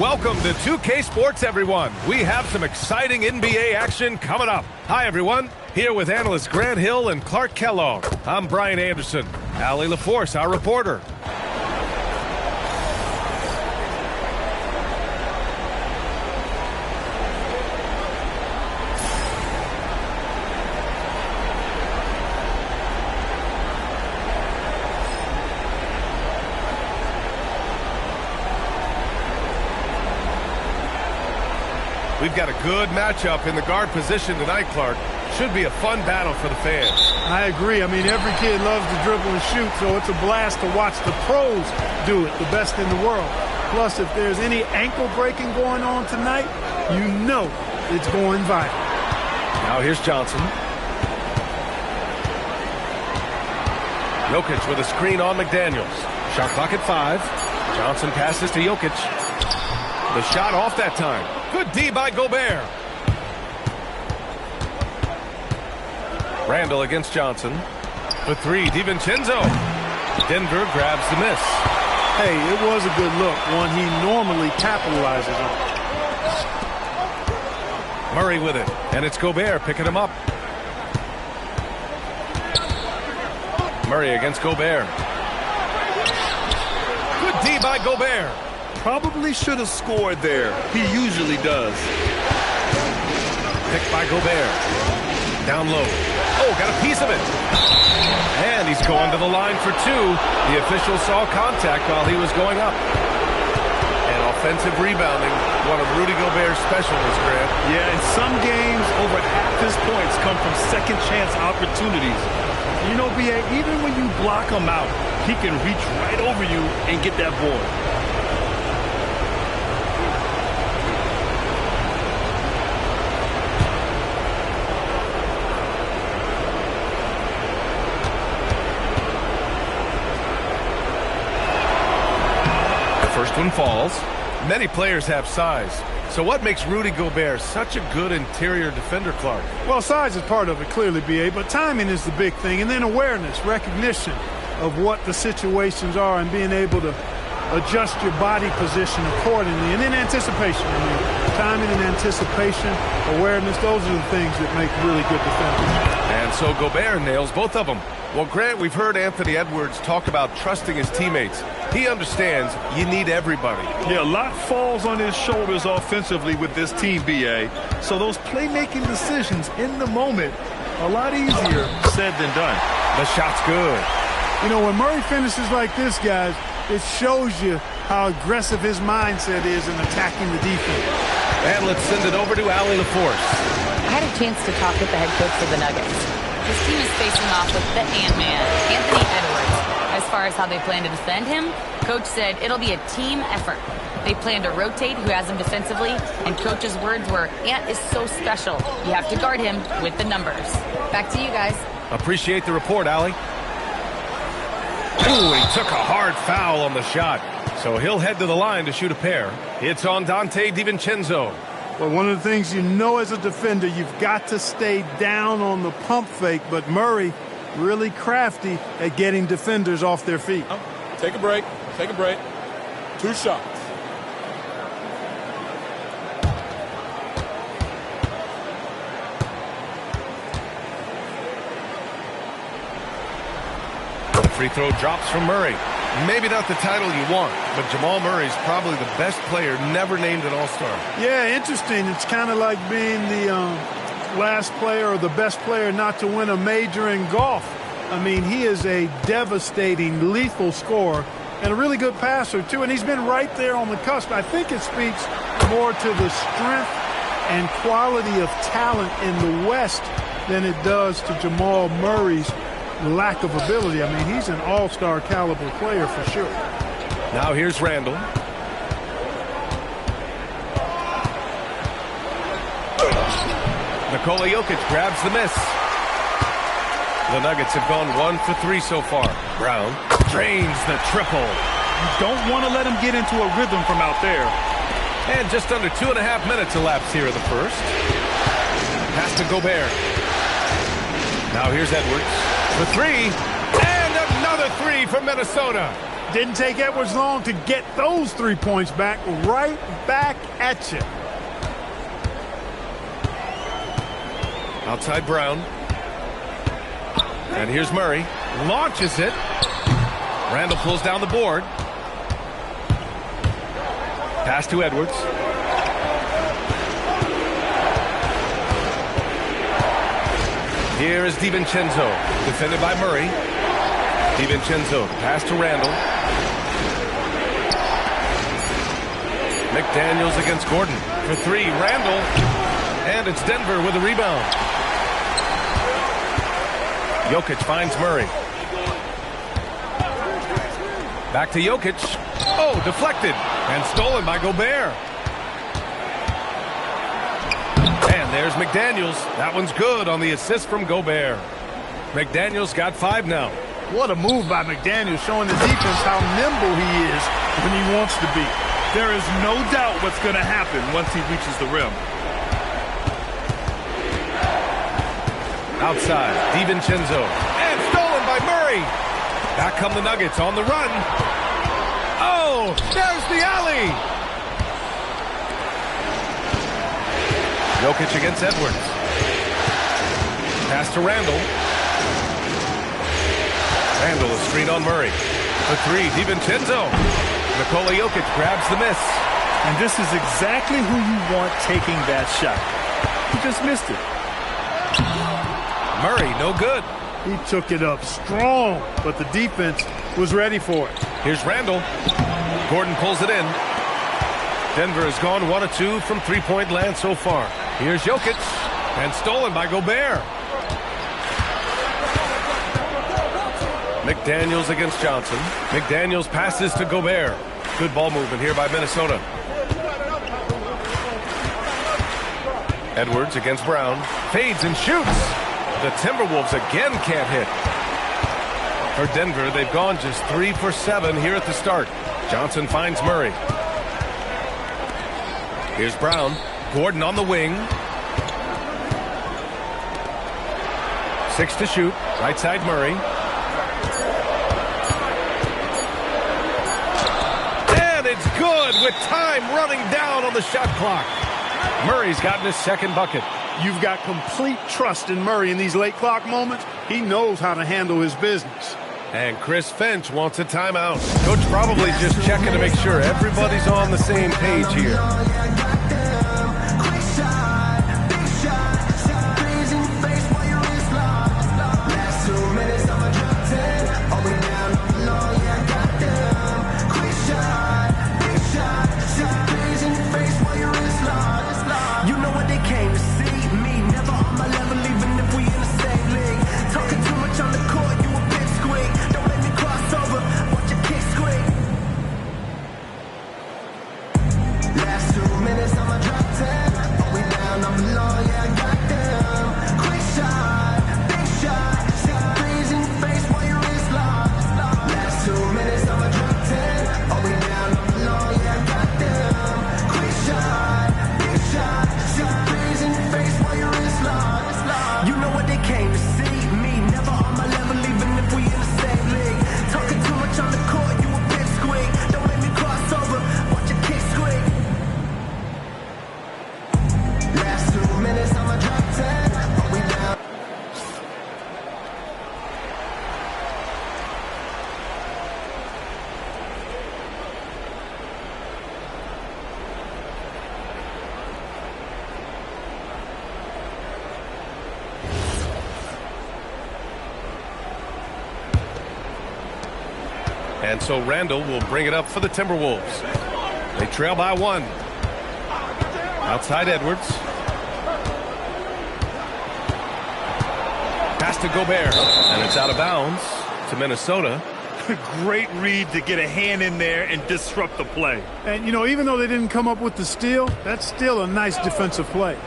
Welcome to 2K Sports, everyone. We have some exciting NBA action coming up. Hi, everyone. Here with analysts Grant Hill and Clark Kellogg. I'm Brian Anderson. Allie LaForce, our reporter. We've got a good matchup in the guard position tonight, Clark. Should be a fun battle for the fans. I agree. I mean, every kid loves to dribble and shoot, so it's a blast to watch the pros do it, the best in the world. Plus, if there's any ankle breaking going on tonight, you know it's going viral. Now here's Johnson. Jokic with a screen on McDaniels. Shot clock at 5. Johnson passes to Jokic. The shot off that time. Good D by Gobert. Randall against Johnson. For 3, DiVincenzo. Denver grabs the miss. Hey, it was a good look, one he normally capitalizes on. Murray with it, and it's Gobert picking him up. Murray against Gobert. Good D by Gobert. Probably should have scored there. He usually does. Picked by Gobert. Down low. Oh, got a piece of it. And he's going to the line for 2. The official saw contact while he was going up. And offensive rebounding, one of Rudy Gobert's specialties, Grant. Yeah, in some games, over half his points come from second chance opportunities. You know, B.A., even when you block him out, he can reach right over you and get that board. First one falls. Many players have size. So what makes Rudy Gobert such a good interior defender, Clark? Well, size is part of it, clearly, B.A., but timing is the big thing. And then awareness, recognition of what the situations are and being able to adjust your body position accordingly. And then anticipation. I mean, timing and anticipation, awareness, those are the things that make really good defenders. And so Gobert nails both of them. Well, Grant, we've heard Anthony Edwards talk about trusting his teammates. He understands you need everybody. Yeah, a lot falls on his shoulders offensively with this team, B.A. So those playmaking decisions in the moment, a lot easier said than done. The shot's good. You know, when Murray finishes like this, guys, it shows you how aggressive his mindset is in attacking the defense. And let's send it over to Allie LaForce. I had a chance to talk with the head coach of the Nuggets. His team is facing off with the Ant-Man, Anthony Edwards. As far as how they plan to defend him, Coach said it'll be a team effort. They plan to rotate who has him defensively, and Coach's words were, Ant is so special. You have to guard him with the numbers. Back to you guys. Appreciate the report, Allie. Ooh, he took a hard foul on the shot. So he'll head to the line to shoot a pair. It's on Dante DiVincenzo. Well, one of the things you know as a defender, you've got to stay down on the pump fake, but Murray really crafty at getting defenders off their feet. Take a break. Take a break. 2 shots. The free throw drops from Murray. Maybe not the title you want, but Jamal Murray's probably the best player never named an All-Star. Yeah, interesting. It's kind of like being the last player or the best player not to win a major in golf. I mean, he is a devastating, lethal scorer and a really good passer, too. And he's been right there on the cusp. I think it speaks more to the strength and quality of talent in the West than it does to Jamal Murray's lack of ability. I mean, he's an all-star caliber player for sure. Now here's Randall. Nikola Jokic grabs the miss. The Nuggets have gone 1 for 3 so far. Brown drains the triple. You don't want to let him get into a rhythm from out there. And just under 2.5 minutes elapsed here in the first. Pass to Gobert. Now here's Edwards for 3. And another 3 from Minnesota. Didn't take Edwards long to get those 3 points back. Right back at you. Outside Brown. And here's Murray. Launches it. Randall pulls down the board. Pass to Edwards. Here is DiVincenzo, defended by Murray. DiVincenzo, pass to Randall. McDaniels against Gordon for 3. Randall. And it's Denver with a rebound. Jokic finds Murray. Back to Jokic. Oh, deflected. And stolen by Gobert. And there's McDaniels. That one's good on the assist from Gobert. McDaniels got 5 now. What a move by McDaniels, showing the defense how nimble he is when he wants to be. There is no doubt what's going to happen once he reaches the rim. Outside, DiVincenzo. And stolen by Murray. Back come the Nuggets on the run. Oh, there's the alley. Jokic against Edwards. Pass to Randall. Randall, a screen on Murray. For 3, DiVincenzo. Nikola Jokic grabs the miss. And this is exactly who you want taking that shot. He just missed it. Murray, no good. He took it up strong, but the defense was ready for it. Here's Randall. Gordon pulls it in. Denver has gone 1 of 2 from 3-point land so far. Here's Jokic. And stolen by Gobert. McDaniels against Johnson. McDaniels passes to Gobert. Good ball movement here by Minnesota. Edwards against Brown. Fades and shoots. The Timberwolves again can't hit. For Denver, they've gone just 3 for 7 here at the start. Johnson finds Murray. Here's Brown. Gordon on the wing. 6 to shoot. Right side Murray. And it's good with time running down on the shot clock. Murray's gotten his 2nd bucket. You've got complete trust in Murray in these late clock moments. He knows how to handle his business. And Chris Finch wants a timeout. Coach probably just checking to make sure everybody's on the same page here. And so Randall will bring it up for the Timberwolves. They trail by 1. Outside Edwards. Pass to Gobert. And it's out of bounds to Minnesota. Great read to get a hand in there and disrupt the play. And, you know, even though they didn't come up with the steal, that's still a nice defensive play.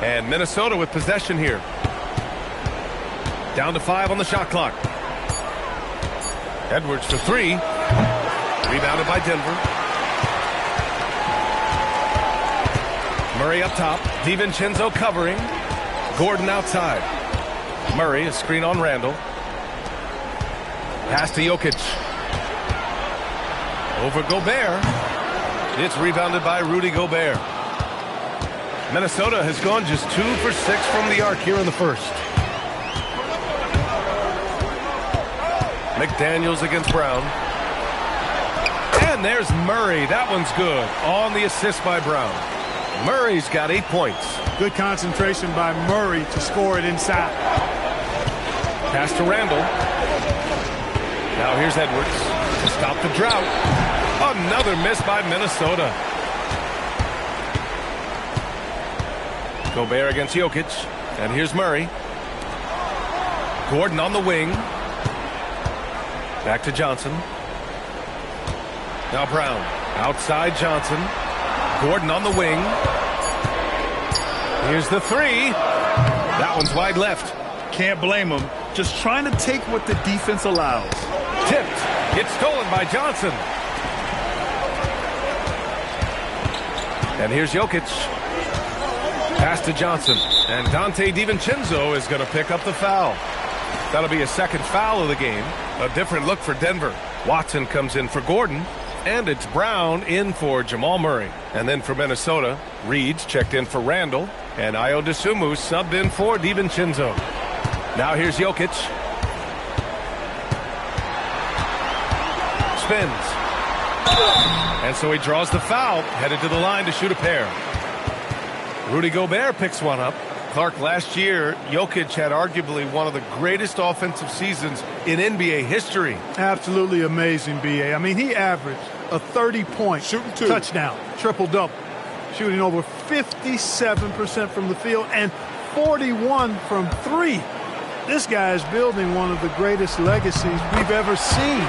And Minnesota with possession here. Down to 5 on the shot clock. Edwards for 3. Rebounded by Denver. Murray up top. DiVincenzo covering. Gordon outside. Murray, a screen on Randall. Pass to Jokic. Over Gobert. It's rebounded by Rudy Gobert. Minnesota has gone just 2 for 6 from the arc here in the first. McDaniels against Brown. And there's Murray. That one's good. On the assist by Brown. Murray's got 8 points. Good concentration by Murray to score it inside. Pass to Randall. Now here's Edwards to stop the drought. Another miss by Minnesota. Gobert against Jokic. And here's Murray. Gordon on the wing. Back to Johnson. Now Brown. Outside Johnson. Gordon on the wing. Here's the three. That one's wide left. Can't blame him. Just trying to take what the defense allows. Tipped. Gets stolen by Johnson. And here's Jokic. Pass to Johnson. And Dante DiVincenzo is going to pick up the foul. That'll be a second foul of the game. A different look for Denver. Watson comes in for Gordon. And it's Brown in for Jamal Murray. And then for Minnesota, Reed's checked in for Randall. And Ayo Dosunmu subbed in for DiVincenzo. Now here's Jokic. Spins. And so he draws the foul, headed to the line to shoot a pair. Rudy Gobert picks one up. Clark, last year, Jokic had arguably one of the greatest offensive seasons in NBA history. Absolutely amazing, B.A. I mean, he averaged a 30-point touchdown, triple-double, shooting over 57% from the field and 41 from three. This guy is building one of the greatest legacies we've ever seen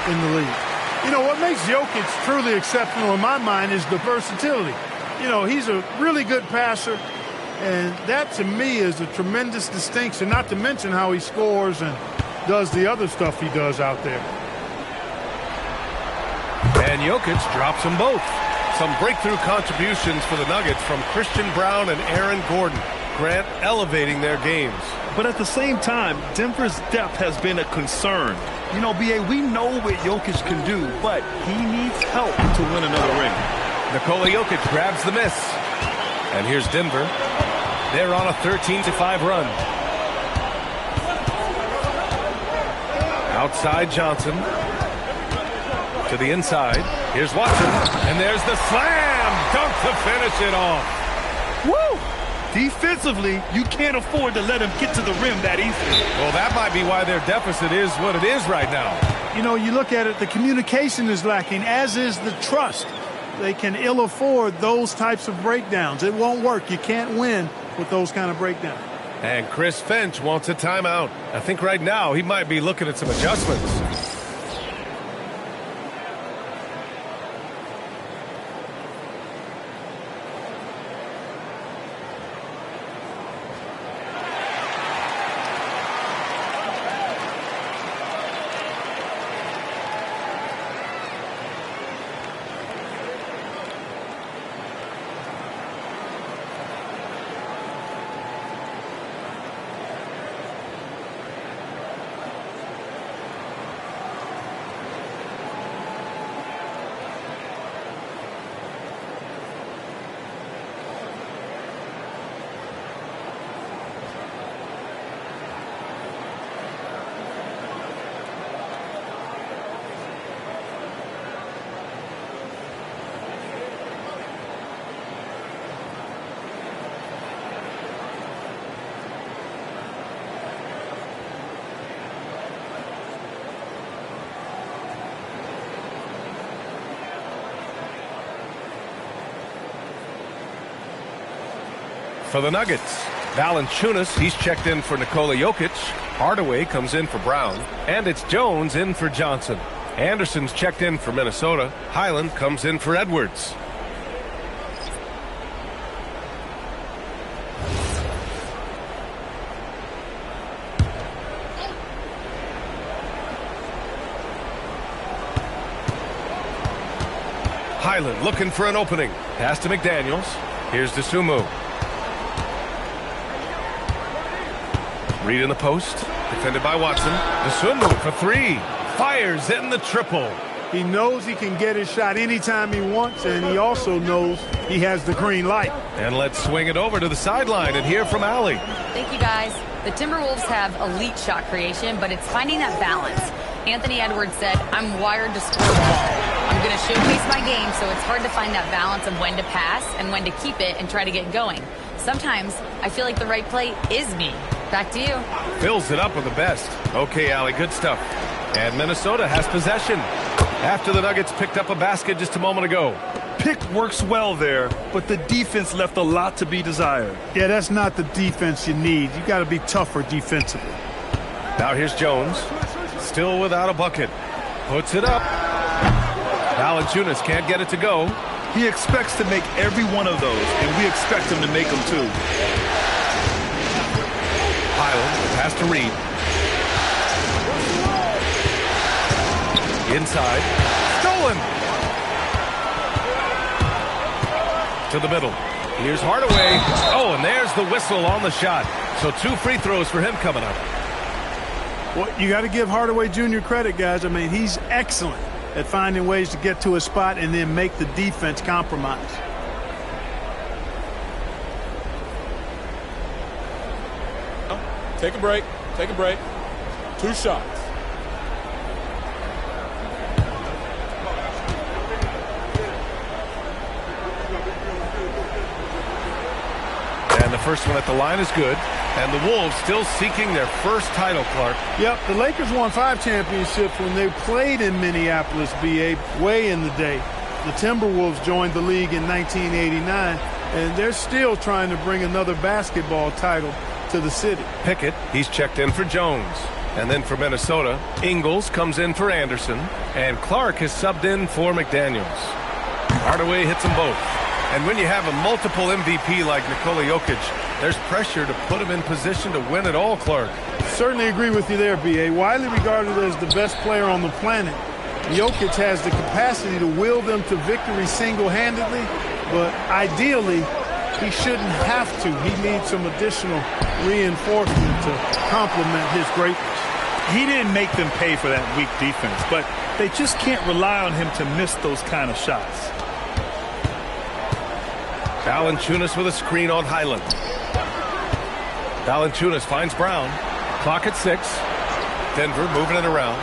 in the league. You know, what makes Jokic truly exceptional in my mind is the versatility. You know, he's a really good passer, and that to me is a tremendous distinction, not to mention how he scores and does the other stuff he does out there. And Jokic drops them both. Some breakthrough contributions for the Nuggets from Christian Brown and Aaron Gordon. Grant elevating their games. But at the same time, Denver's depth has been a concern. You know, B.A., we know what Jokic can do, but he needs help to win another ring. Nikola Jokic grabs the miss. And here's Denver. They're on a 13-5 run. Outside Johnson. To the inside. Here's Watson. And there's the slam dunk to finish it off. Woo! Defensively, you can't afford to let him get to the rim that easily. Well, that might be why their deficit is what it is right now. You know, you look at it, the communication is lacking, as is the trust. They can ill afford those types of breakdowns. It won't work. You can't win with those kind of breakdowns. And Chris Finch wants a timeout. I think right now he might be looking at some adjustments. For the Nuggets, Valanciunas, he's checked in for Nikola Jokic. Hardaway comes in for Brown. And it's Jones in for Johnson. Anderson's checked in for Minnesota. Highland comes in for Edwards. Highland looking for an opening. Pass to McDaniels. Here's Dosunmu. Reed in the post. Defended by Watson. Dosunmu for three. fires in the triple. He knows he can get his shot anytime he wants, and he also knows he has the green light. And let's swing it over to the sideline and hear from Allie. Thank you, guys. The Timberwolves have elite shot creation, but it's finding that balance. Anthony Edwards said, I'm wired to score the ball. I'm going to showcase my game, so it's hard to find that balance of when to pass and when to keep it and try to get going. Sometimes I feel like the right play is me. Back to you. Fills it up with the best. Okay, Allie, good stuff. And Minnesota has possession after the Nuggets picked up a basket just a moment ago. Pick works well there, but the defense left a lot to be desired. Yeah, that's not the defense you need. You got to be tougher defensively. Now here's Jones. Still without a bucket. Puts it up. Valanciunas can't get it to go. He expects to make every one of those, and we expect him to make them too. Highland, pass to Reed. Inside. Stolen. To the middle. Here's Hardaway. Oh, and there's the whistle on the shot. So 2 free throws for him coming up. Well, you got to give Hardaway Jr. credit, guys. I mean, he's excellent at finding ways to get to a spot and then make the defense compromise. Take a break. Take a break. 2 shots. And the first one at the line is good. And the Wolves still seeking their first title, Clark. Yep, the Lakers won 5 championships when they played in Minneapolis, BA, way in the day. The Timberwolves joined the league in 1989, and they're still trying to bring another basketball title to the city. Pickett, he's checked in for Jones. And then for Minnesota, Ingles comes in for Anderson. And Clark has subbed in for McDaniels. Hardaway hits them both. And when you have a multiple MVP like Nikola Jokic, there's pressure to put him in position to win it all, Clark. Certainly agree with you there, B.A. Widely regarded as the best player on the planet, Jokic has the capacity to will them to victory single-handedly, but ideally, he shouldn't have to. He needs some additional reinforcement to complement his greatness. He didn't make them pay for that weak defense, but they just can't rely on him to miss those kind of shots. Valanciunas with a screen on Highland. Valanciunas finds Brown. Clock at 6. Denver moving it around.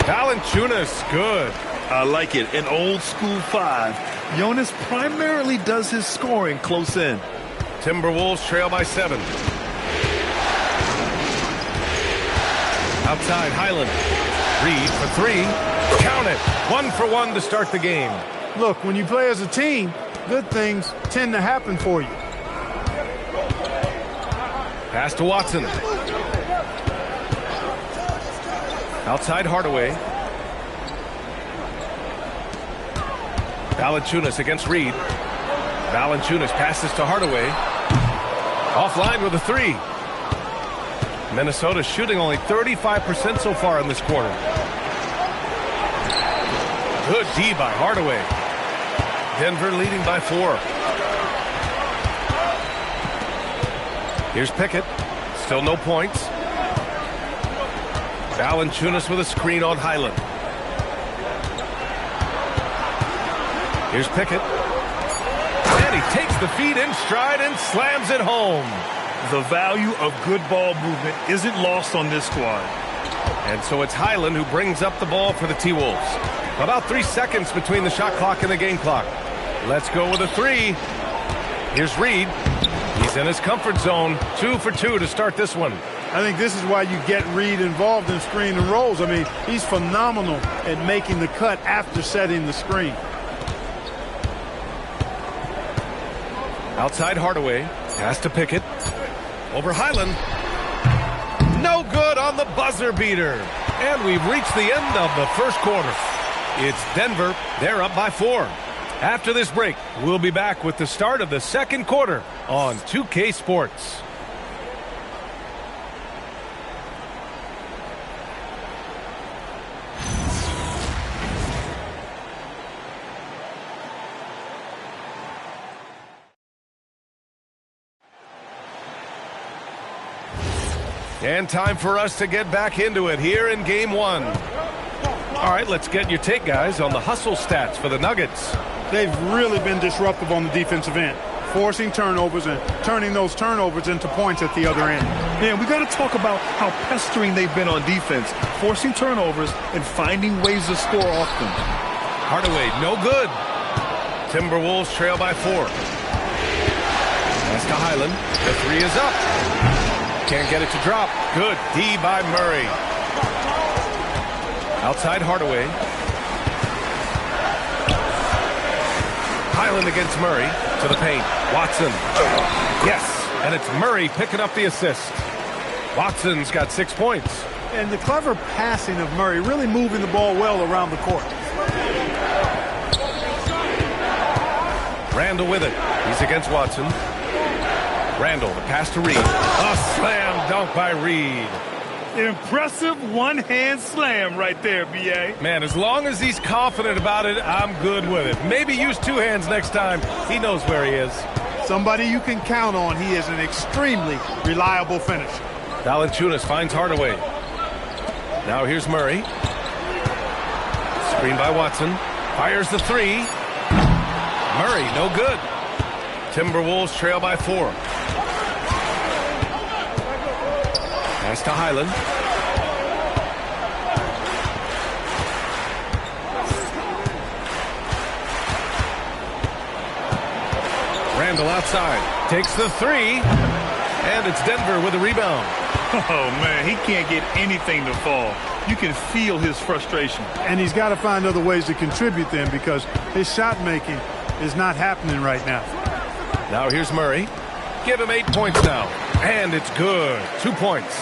Valanciunas, good. I like it. An old school 5. Jonas primarily does his scoring close in. Timberwolves trail by 7. Outside Highland. Reed for 3. Count it. 1 for 1 to start the game. Look, when you play as a team, good things tend to happen for you. Pass to Watson. Outside Hardaway. Valanciunas against Reed. Valanciunas passes to Hardaway. Offline with a 3. Minnesota shooting only 35% so far in this quarter. Good D by Hardaway. Denver leading by 4. Here's Pickett. Still no points. Valanciunas with a screen on Highland. Here's Pickett. And he takes the feed in stride and slams it home. The value of good ball movement isn't lost on this squad. And so it's Highland who brings up the ball for the T-Wolves. About 3 seconds between the shot clock and the game clock. Let's go with a 3. Here's Reed. He's in his comfort zone. 2 for 2 to start this one. I think this is why you get Reed involved in screen and rolls. I mean, he's phenomenal at making the cut after setting the screen. Outside Hardaway. Pass to Pickett. Over Highland. No good on the buzzer beater. And we've reached the end of the first quarter. It's Denver. They're up by 4. After this break, we'll be back with the start of the second quarter on 2K Sports. And time for us to get back into it here in Game 1. All right, let's get your take, guys, on the hustle stats for the Nuggets. They've really been disruptive on the defensive end, forcing turnovers and turning those turnovers into points at the other end. Man, we got to talk about how pestering they've been on defense, forcing turnovers and finding ways to score often. Hardaway, no good. Timberwolves trail by 4. Pass to Highland. The 3 is up. Can't get it to drop. Good D by Murray. Outside Hardaway. Highland against Murray. To the paint. Watson. Yes. And it's Murray picking up the assist. Watson's got 6 points. And the clever passing of Murray, really moving the ball well around the court. Randall with it. He's against Watson. Randall, the pass to Reed. A slam dunk by Reed. Impressive one-hand slam right there, B.A. Man, as long as he's confident about it, I'm good with it. Maybe use 2 hands next time. He knows where he is. Somebody you can count on. He is an extremely reliable finisher. Valanciunas finds Hardaway. Now here's Murray. Screen by Watson. Fires the 3. Murray, no good. Timberwolves trail by 4. Pass to Highland. Randall outside. Takes the 3. And it's Denver with a rebound. Oh, man, he can't get anything to fall. You can feel his frustration. And he's got to find other ways to contribute then, because his shot making is not happening right now. Now here's Murray. Give him 8 points now. And it's good. 2 points.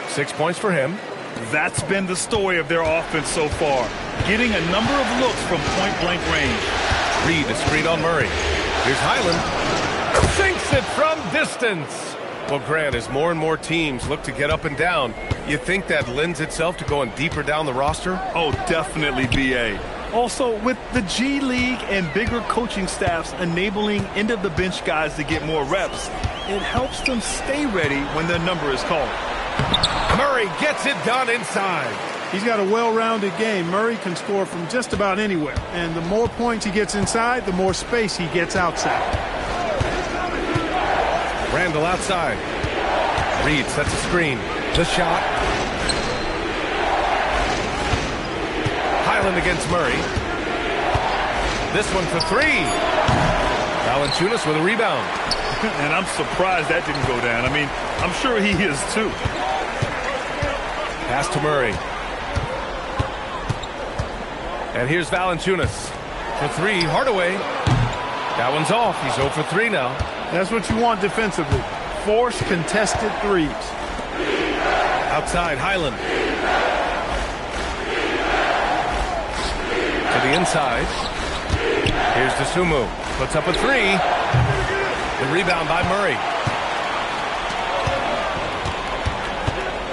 6 points for him. That's been the story of their offense so far. Getting a number of looks from point-blank range. Reed is screen on Murray. Here's Highland. Sinks it from distance. Well, Grant, as more and more teams look to get up and down, you think that lends itself to going deeper down the roster? Oh, definitely, B.A. Also, with the G League and bigger coaching staffs enabling end-of-the-bench guys to get more reps, it helps them stay ready when their number is called. Murray gets it done inside. He's got a well-rounded game. Murray can score from just about anywhere. And the more points he gets inside, the more space he gets outside. Randall outside. Reed sets a screen. The shot. Highland against Murray. This one for 3. Valanciunas with a rebound. And I'm surprised that didn't go down. I mean, I'm sure he is too. Pass to Murray. And here's Valanciunas. For 3, Hardaway. That one's off. He's 0 for 3 now. That's what you want defensively. Force contested threes. Outside, Highland. To the inside. Here's Dosunmu. Puts up a 3. The rebound by Murray.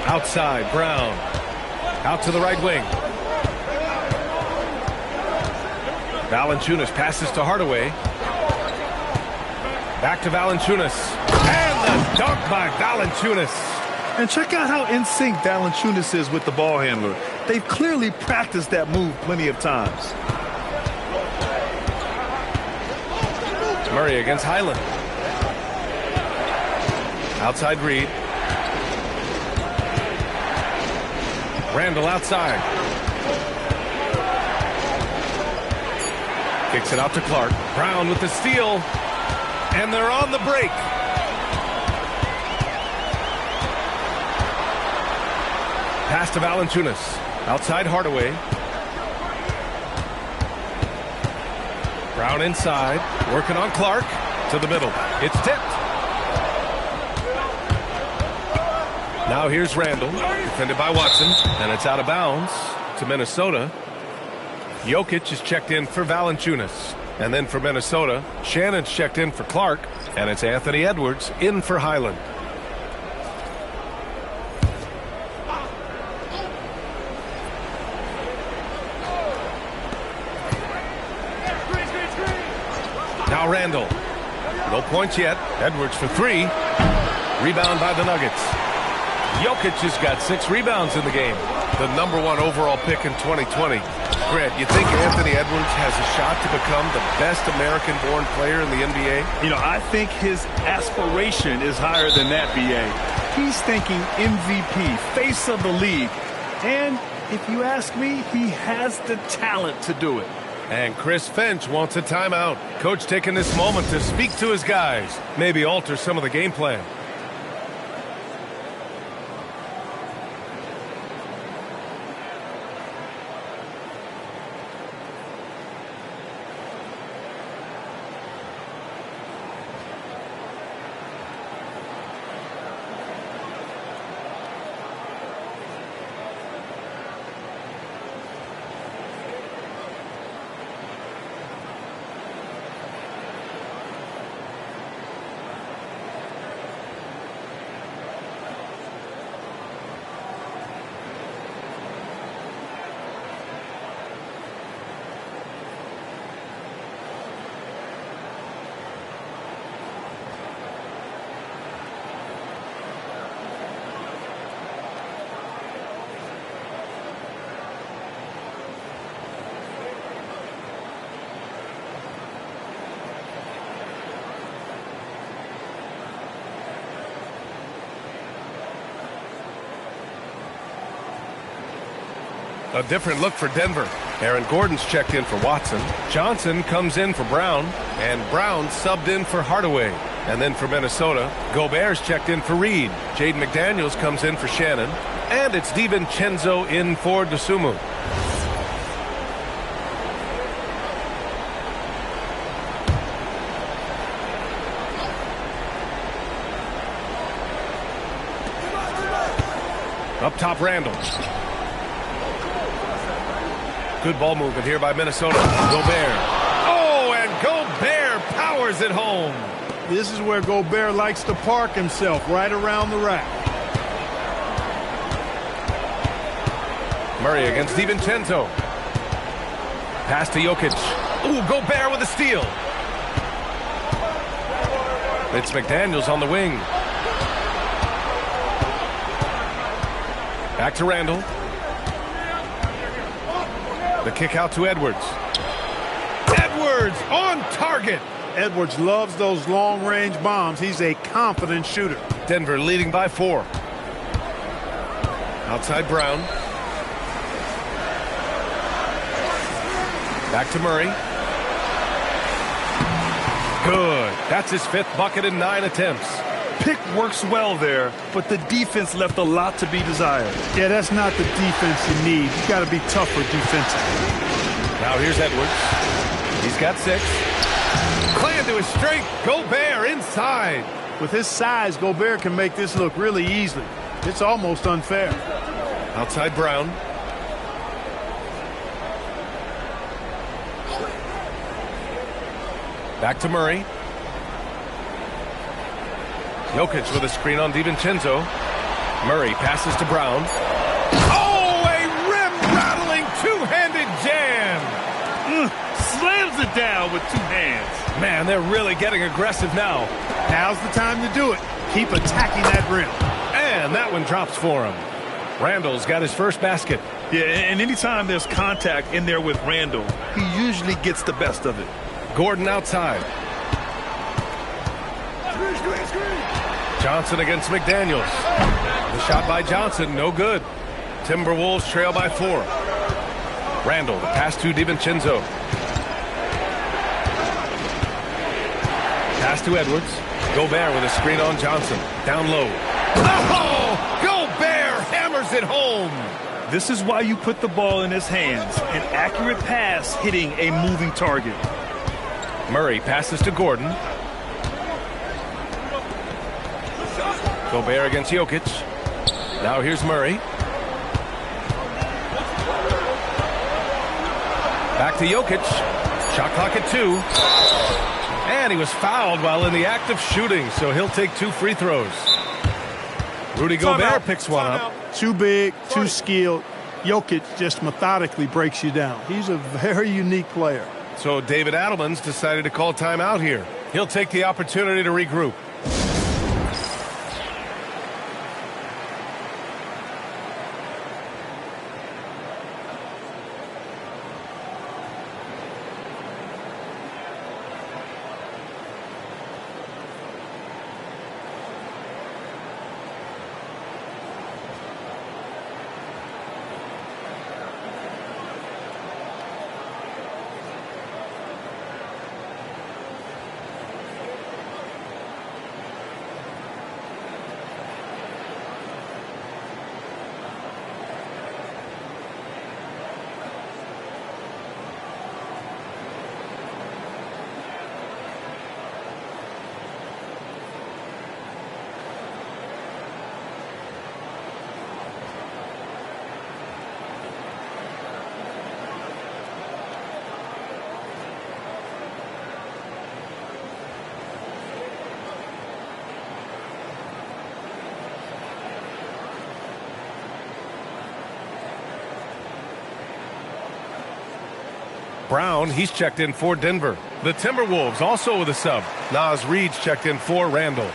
Outside, Brown. Out to the right wing. Valanciunas passes to Hardaway. Back to Valanciunas. And the dunk by Valanciunas. And check out how in sync Valanciunas is with the ball handler. They've clearly practiced that move plenty of times. Murray against Highland. Outside Reed. Randall outside. Kicks it out to Clark. Brown with the steal. And they're on the break. Pass to Valanciunas. Outside Hardaway. Brown inside. Working on Clark. To the middle. It's tipped. Now here's Randall. Defended by Watson. And it's out of bounds to Minnesota. Jokic is checked in for Valanciunas. And then for Minnesota, Shannon's checked in for Clark. And it's Anthony Edwards in for Highland. Now Randall. No points yet. Edwards for 3. Rebound by the Nuggets. Jokic has got 6 rebounds in the game. The #1 overall pick in 2020. Grant, you think Anthony Edwards has a shot to become the best American-born player in the NBA? You know, I think his aspiration is higher than that, B.A. He's thinking MVP, face of the league. And if you ask me, he has the talent to do it. And Chris Finch wants a timeout. Coach taking this moment to speak to his guys, maybe alter some of the game plan. A different look for Denver. Aaron Gordon's checked in for Watson. Johnson comes in for Brown. And Brown subbed in for Hardaway. And then for Minnesota, Gobert's checked in for Reed. Jaden McDaniels comes in for Shannon. And it's DiVincenzo in for Dosunmu. Up top, Randall. Good ball movement here by Minnesota. Gobert. Oh, and Gobert powers it home. This is where Gobert likes to park himself, right around the rack. Murray against DiVincenzo. Pass to Jokic. Ooh, Gobert with a steal. It's McDaniels on the wing. Back to Randall. The kick out to Edwards. Edwards on target. Edwards loves those long-range bombs. He's a confident shooter. Denver leading by 4. Outside Brown. Back to Murray. Good. That's his 5th bucket in 9 attempts. Pick works well there, but the defense left a lot to be desired. Yeah, that's not the defense you need. You've got to be tougher defensively. Now here's Edwards. He's got 6. Playing to his strength. Gobert inside. With his size, Gobert can make this look really easily. It's almost unfair. Outside Brown. Back to Murray. Jokic with a screen on DiVincenzo. Murray passes to Brown. Oh, a rim-rattling two-handed jam. Slams it down with 2 hands. Man, they're really getting aggressive now. Now's the time to do it. Keep attacking that rim. And that one drops for him. Randall's got his first basket. Yeah, and anytime there's contact in there with Randall, he usually gets the best of it. Gordon outside. Johnson against McDaniels. The shot by Johnson, no good. Timberwolves trail by 4. Randall, the pass to DiVincenzo. Pass to Edwards. Gobert with a screen on Johnson. Down low. Oh! Gobert hammers it home. This is why you put the ball in his hands. An accurate pass hitting a moving target. Murray passes to Gordon. Gobert against Jokic. Now here's Murray. Back to Jokic. Shot clock at 2. And he was fouled while in the act of shooting, so he'll take 2 free throws. Rudy Gobert picks one up. Too big, too skilled. Jokic just methodically breaks you down. He's a very unique player. So David Adelman's decided to call timeout here. He'll take the opportunity to regroup. Brown, he's checked in for Denver. The Timberwolves also with a sub. Naz Reid's checked in for Randall.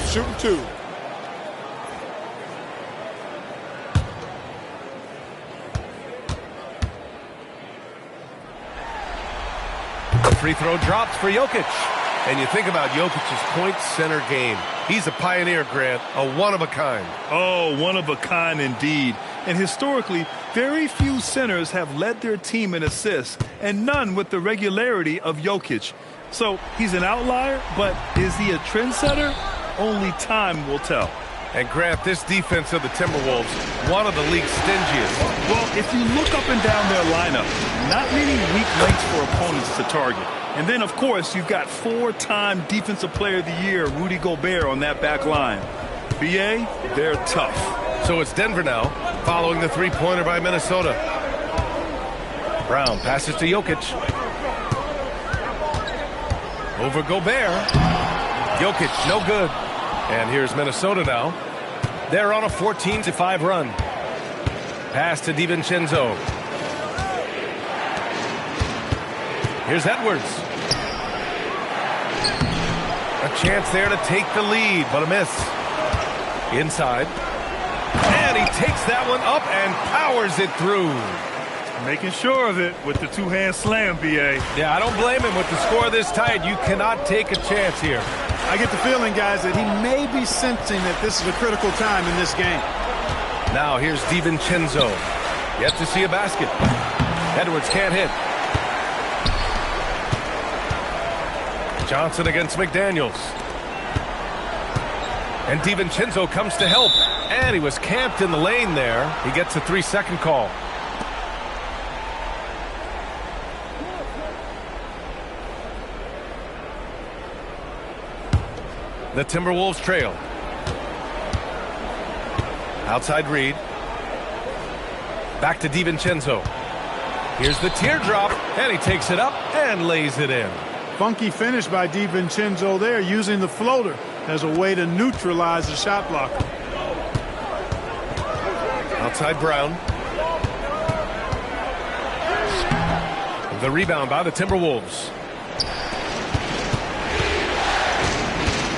Shooting 2. Free throw drops for Jokic. And you think about Jokic's point center game. He's a pioneer, Grant, a one-of-a-kind. Oh, one-of-a-kind indeed. And historically, very few centers have led their team in assists, and none with the regularity of Jokic. So he's an outlier, but is he a trendsetter? Only time will tell. And Grant, this defense of the Timberwolves, one of the league's stingiest. Well, if you look up and down their lineup, not many weak links for opponents to target. And then, of course, you've got 4-time Defensive Player of the Year, Rudy Gobert, on that back line. BA, they're tough. So it's Denver now, following the three-pointer by Minnesota. Brown passes to Jokic. Over Gobert. Jokic, no good. And here's Minnesota now. They're on a 14-5 run. Pass to DiVincenzo. Here's Edwards. A chance there to take the lead, but a miss. Inside. And he takes that one up and powers it through. Making sure of it with the two-hand slam, BA. Yeah, I don't blame him with the score this tight. You cannot take a chance here. I get the feeling, guys, that he may be sensing that this is a critical time in this game. Now here's DiVincenzo. Yet to see a basket. Edwards can't hit. Johnson against McDaniels. And DiVincenzo comes to help. And he was camped in the lane there. He gets a 3-second call. The Timberwolves trail. Outside Reid. Back to DiVincenzo. Here's the teardrop, and he takes it up and lays it in. Funky finish by DiVincenzo there, using the floater as a way to neutralize the shot blocker. Outside Brown. The rebound by the Timberwolves.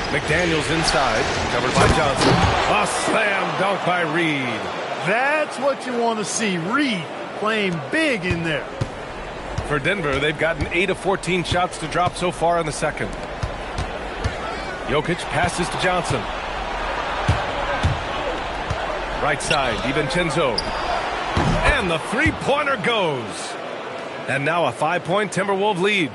McDaniels inside, covered by Johnson. A slam dunk by Reid. That's what you want to see. Reid playing big in there. For Denver, they've gotten 8 of 14 shots to drop so far in the second. Jokic passes to Johnson. Right side, DiVincenzo. And the three-pointer goes. And now a 5-point Timberwolves lead.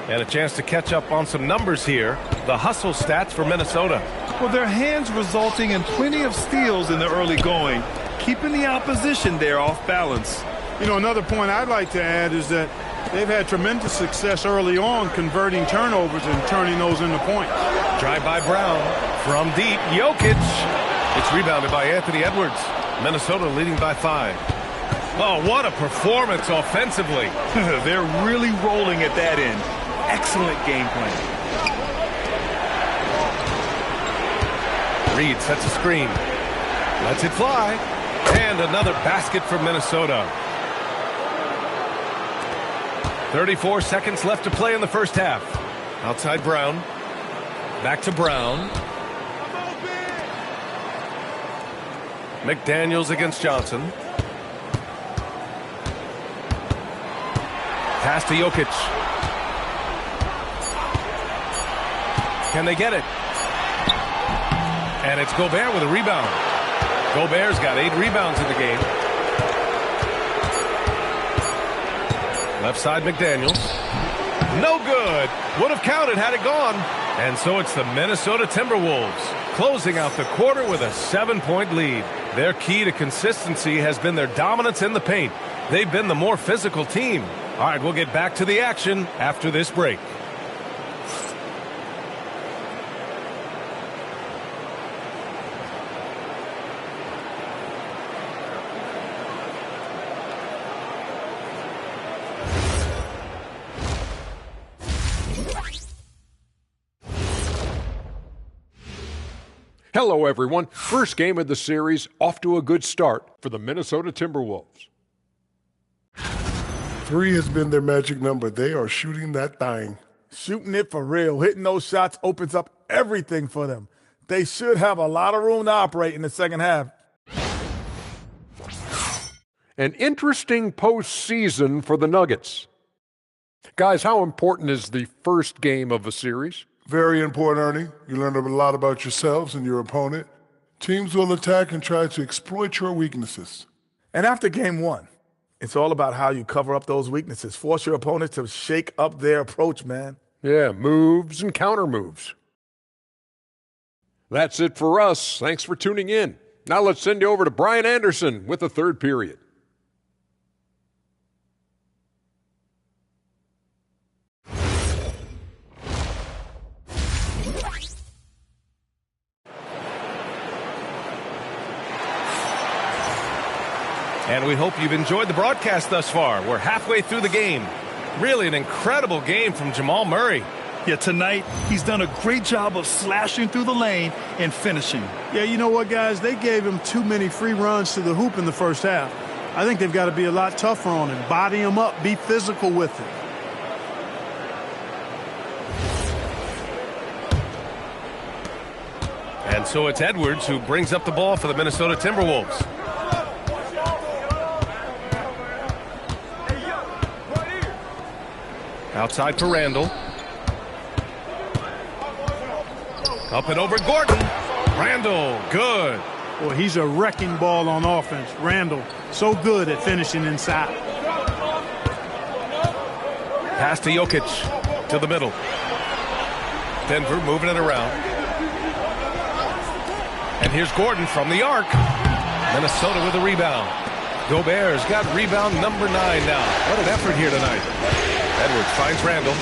And a chance to catch up on some numbers here. The hustle stats for Minnesota. Well, their hands resulting in plenty of steals in the early going, keeping the opposition there off balance. You know, another point I'd like to add is that they've had tremendous success early on converting turnovers and turning those into points. Drive by Brown. From deep, Jokic. It's rebounded by Anthony Edwards. Minnesota leading by 5. Oh, what a performance offensively. They're really rolling at that end. Excellent game plan. Reid sets a screen. Lets it fly. And another basket for Minnesota. 34 seconds left to play in the first half. Outside Brown. Back to Brown. McDaniels against Johnson. Pass to Jokic. Can they get it? And it's Gobert with a rebound. Gobert's got 8 rebounds in the game. Left side McDaniels. No good. Would have counted had it gone. And so it's the Minnesota Timberwolves closing out the quarter with a 7-point lead. Their key to consistency has been their dominance in the paint. They've been the more physical team. All right, we'll get back to the action after this break. Hello, everyone. First game of the series, off to a good start for the Minnesota Timberwolves. 3 has been their magic number. They are shooting that thing. Shooting it for real. Hitting those shots opens up everything for them. They should have a lot of room to operate in the second half. An interesting postseason for the Nuggets. Guys, how important is the first game of a series? Very important, Ernie. You learn a lot about yourselves and your opponent. Teams will attack and try to exploit your weaknesses. And after game 1, it's all about how you cover up those weaknesses. Force your opponent to shake up their approach, man. Yeah, moves and counter moves. That's it for us. Thanks for tuning in. Now let's send you over to Brian Anderson with the third period. And we hope you've enjoyed the broadcast thus far. We're halfway through the game. Really an incredible game from Jamal Murray. Yeah, tonight he's done a great job of slashing through the lane and finishing. Yeah, you know what, guys? They gave him too many free runs to the hoop in the first half. I think they've got to be a lot tougher on him. Body him up. Be physical with him. And so it's Edwards who brings up the ball for the Minnesota Timberwolves. Outside for Randall. Up and over Gordon. Randall, good. Boy, he's a wrecking ball on offense. Randall, so good at finishing inside. Pass to Jokic, to the middle. Denver moving it around. And here's Gordon from the arc. Minnesota with a rebound. Gobert's got rebound number 9 now. What an effort here tonight. Edwards finds Randall.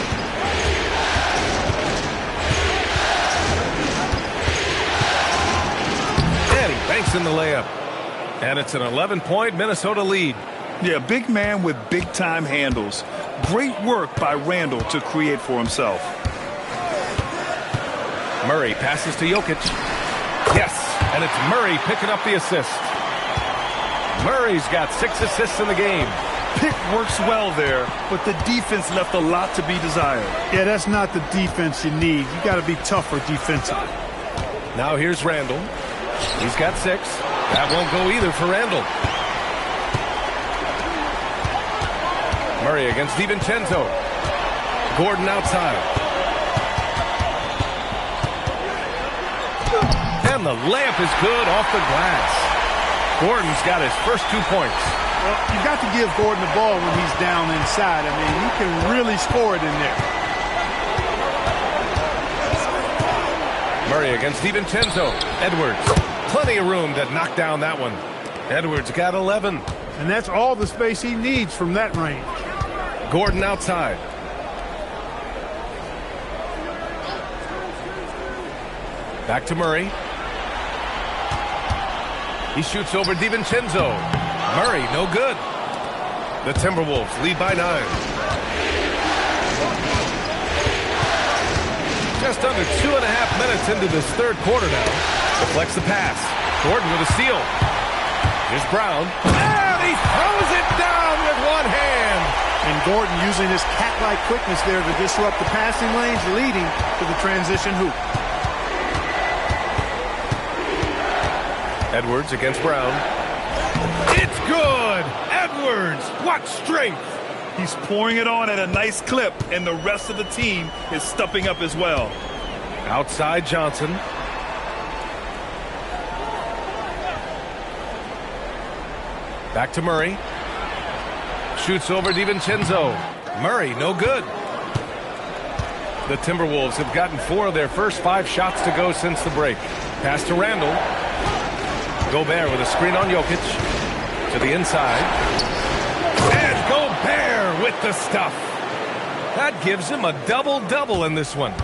And he banks in the layup. And it's an 11-point Minnesota lead. Yeah, big man with big-time handles. Great work by Randall to create for himself. Murray passes to Jokic. Yes, and it's Murray picking up the assist. Murray's got 6 assists in the game. Pick works well there, but the defense left a lot to be desired. Yeah, that's not the defense you need. You got to be tougher defensively. Now here's Randall. He's got 6. That won't go either for Randall. Murray against DiVincenzo. Gordon outside. And the layup is good off the glass. Gordon's got his first 2 points. Well, you got to give Gordon the ball when he's down inside. I mean, you can really score it in there. Murray against DiVincenzo. Edwards. Plenty of room to knock down that one. Edwards got 11. And that's all the space he needs from that range. Gordon outside. Back to Murray. He shoots over DiVincenzo. Murray, no good. The Timberwolves lead by 9. Just under 2.5 minutes into this third quarter now. Deflects the pass. Gordon with a steal. Here's Brown. And he throws it down with one hand. And Gordon using his cat-like quickness there to disrupt the passing lanes, leading to the transition hoop. Edwards against Brown. It's good! Edwards! What strength! He's pouring it on at a nice clip, and the rest of the team is stepping up as well. Outside Johnson. Back to Murray. Shoots over DiVincenzo. Murray, no good. The Timberwolves have gotten 4 of their first 5 shots to go since the break. Pass to Randall. Gobert with a screen on Jokic. To the inside. And Gobert with the stuff. That gives him a double-double in this one.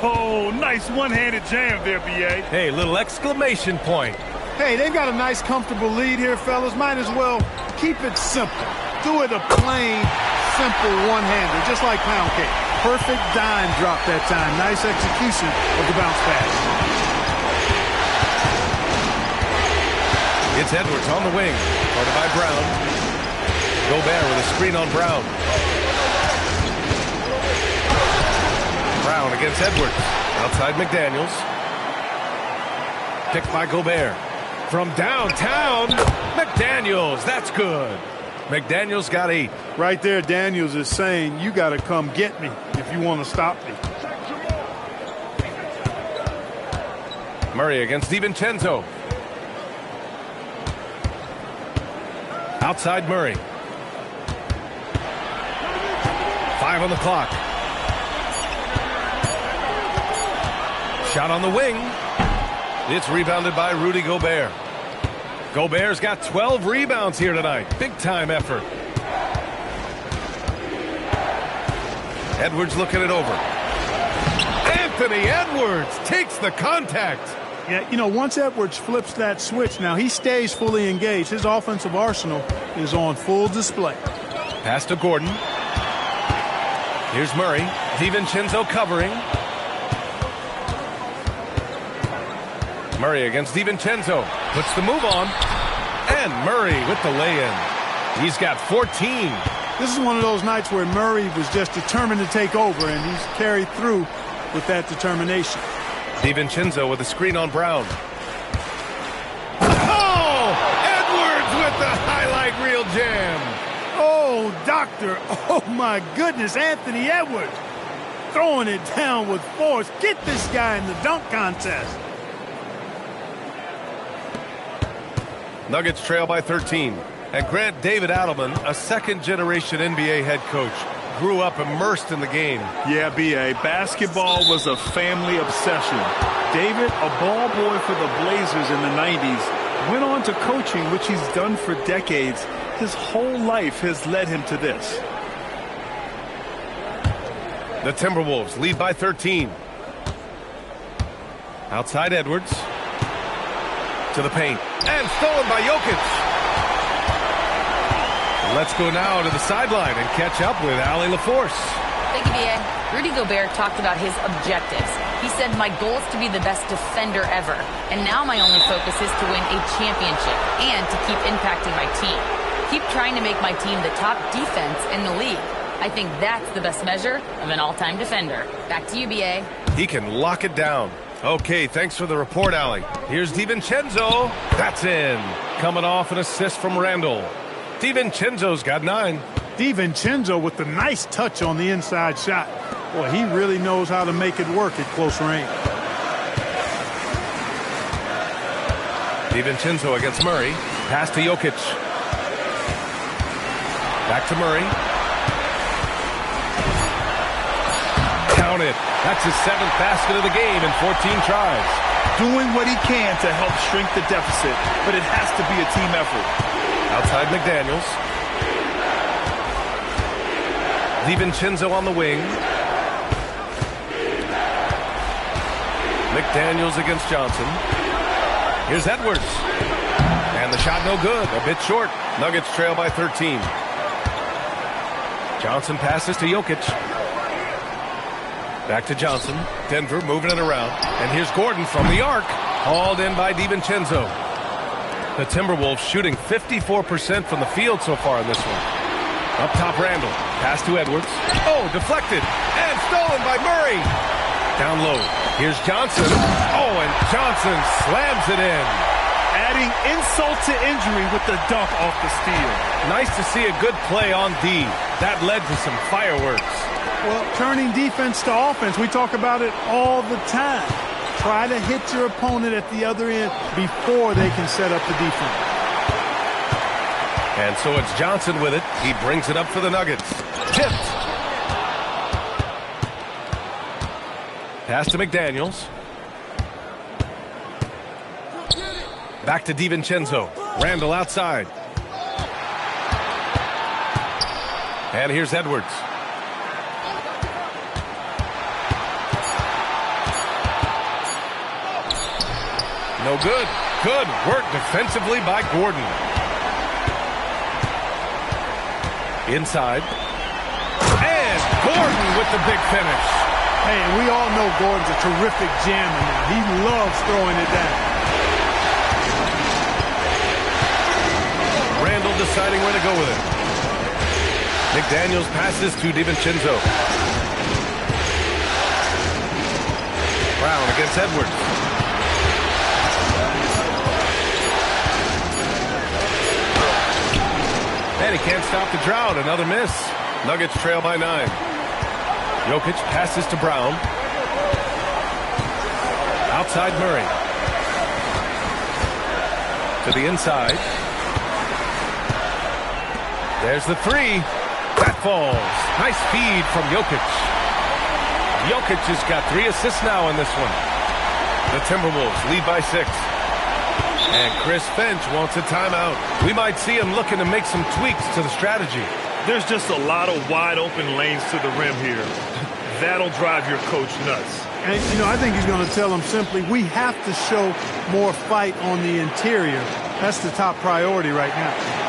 Oh, nice one-handed jam there, B.A. Hey, little exclamation point. Hey, they've got a nice, comfortable lead here, fellas. Might as well keep it simple. Do it a plain, simple one-hander, just like pound cake. Perfect dime drop that time. Nice execution of the bounce pass. It's Edwards on the wing. Guarded by Brown. Gobert with a screen on Brown. Brown against Edwards. Outside McDaniels. Picked by Gobert. From downtown, McDaniels. That's good. McDaniels got 8. Right there, Daniels is saying, you got to come get me if you want to stop me. Murray against DiVincenzo. Outside Murray. 5 on the clock. Shot on the wing. It's rebounded by Rudy Gobert. Gobert's got 12 rebounds here tonight. Big time effort. Edwards looking it over. Anthony Edwards takes the contact. Yeah, you know, once Edwards flips that switch, now he stays fully engaged. His offensive arsenal is on full display. Pass to Gordon. Here's Murray. DiVincenzo covering. Murray against DiVincenzo. Puts the move on. And Murray with the lay-in. He's got 14. This is one of those nights where Murray was just determined to take over, and he's carried through with that determination. DiVincenzo with a screen on Brown. Oh! Edwards with the highlight reel jam. Oh, doctor. Oh, my goodness. Anthony Edwards throwing it down with force. Get this guy in the dunk contest. Nuggets trail by 13. And Grant, David Adelman, a second-generation NBA head coach, grew up immersed in the game. Yeah, B.A. Basketball was a family obsession. David, a ball boy for the Blazers in the 90s, went on to coaching, which he's done for decades. His whole life has led him to this. The Timberwolves lead by 13. Outside Edwards. To the paint. And stolen by Jokic. Let's go now to the sideline and catch up with Allie LaForce. Thank you, B.A. Rudy Gobert talked about his objectives. He said, my goal is to be the best defender ever. And now my only focus is to win a championship and to keep impacting my team. Keep trying to make my team the top defense in the league. I think that's the best measure of an all-time defender. Back to you, B.A. He can lock it down. Okay, thanks for the report, Allie. Here's DiVincenzo. That's in. Coming off an assist from Randall. DiVincenzo's got 9. DiVincenzo with the nice touch on the inside shot. Boy, he really knows how to make it work at close range. DiVincenzo against Murray. Pass to Jokic. Back to Murray. Count it. That's his 7th basket of the game in 14 tries. Doing what he can to help shrink the deficit, but it has to be a team effort. Outside McDaniels. DiVincenzo on the wing. McDaniels against Johnson. Here's Edwards. And the shot no good. A bit short. Nuggets trail by 13. Johnson passes to Jokic. Back to Johnson. Denver moving it around. And here's Gordon from the arc. Hauled in by DiVincenzo. The Timberwolves shooting 54% from the field so far in this one. Up top, Randall. Pass to Edwards. Oh, deflected. And stolen by Murray. Down low. Here's Johnson. Oh, and Johnson slams it in. Adding insult to injury with the dunk off the steal. Nice to see a good play on D. That led to some fireworks. Well, turning defense to offense, we talk about it all the time. Try to hit your opponent at the other end before they can set up the defense. And so it's Johnson with it. He brings it up for the Nuggets. Tipped. Pass to McDaniels. Back to DiVincenzo. Randall outside. And here's Edwards. No good. Good work defensively by Gordon. Inside. And Gordon with the big finish. Hey, we all know Gordon's a terrific jammer now. He loves throwing it down. deciding where to go with it. McDaniels passes to DiVincenzo. Brown against Edwards. And he can't stop the drought. Another miss. Nuggets trail by 9. Jokic passes to Brown. Outside Murray. To the inside. There's the three. That falls. Nice feed from Jokic. Jokic has got 3 assists now in this one. The Timberwolves lead by 6. And Chris Finch wants a timeout. We might see him looking to make some tweaks to the strategy. There's just a lot of wide open lanes to the rim here. That'll drive your coach nuts. And, I think he's going to tell them simply, we have to show more fight on the interior. That's the top priority right now.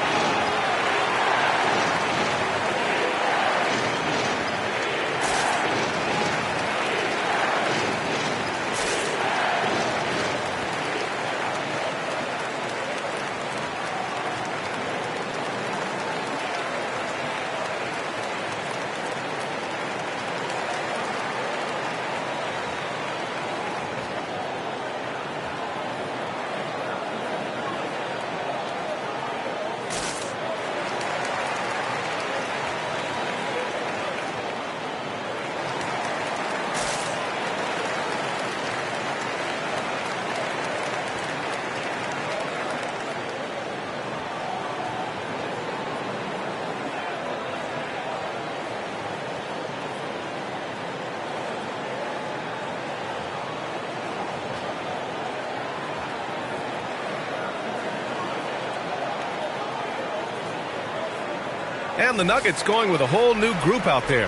And the Nuggets going with a whole new group out there.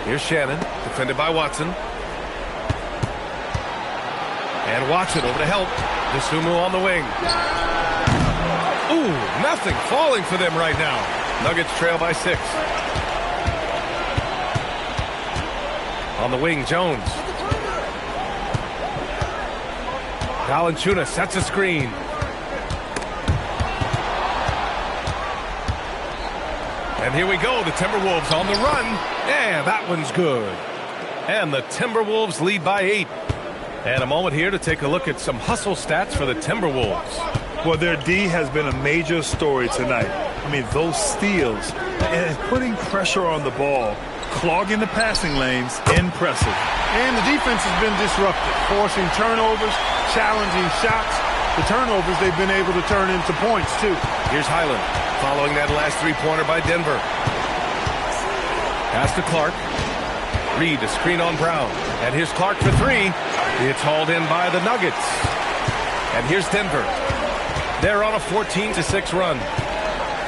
Here's Shannon, defended by Watson. And Watson over to help. Dosunmu on the wing. Ooh, nothing falling for them right now. Nuggets trail by 6. On the wing, Jones. Valanciunas sets a screen. And here we go, the Timberwolves on the run. And that one's good. And the Timberwolves lead by 8. And a moment here to take a look at some hustle stats for the Timberwolves. Well, their D has been a major story tonight. I mean, those steals and putting pressure on the ball, clogging the passing lanes, impressive. And the defense has been disruptive, forcing turnovers, challenging shots. The turnovers they've been able to turn into points, too. Here's Highland following that last three-pointer by Denver. Pass to Clark. Reed, a screen on Brown. And here's Clark for 3. It's hauled in by the Nuggets. And here's Denver. They're on a 14-6 run.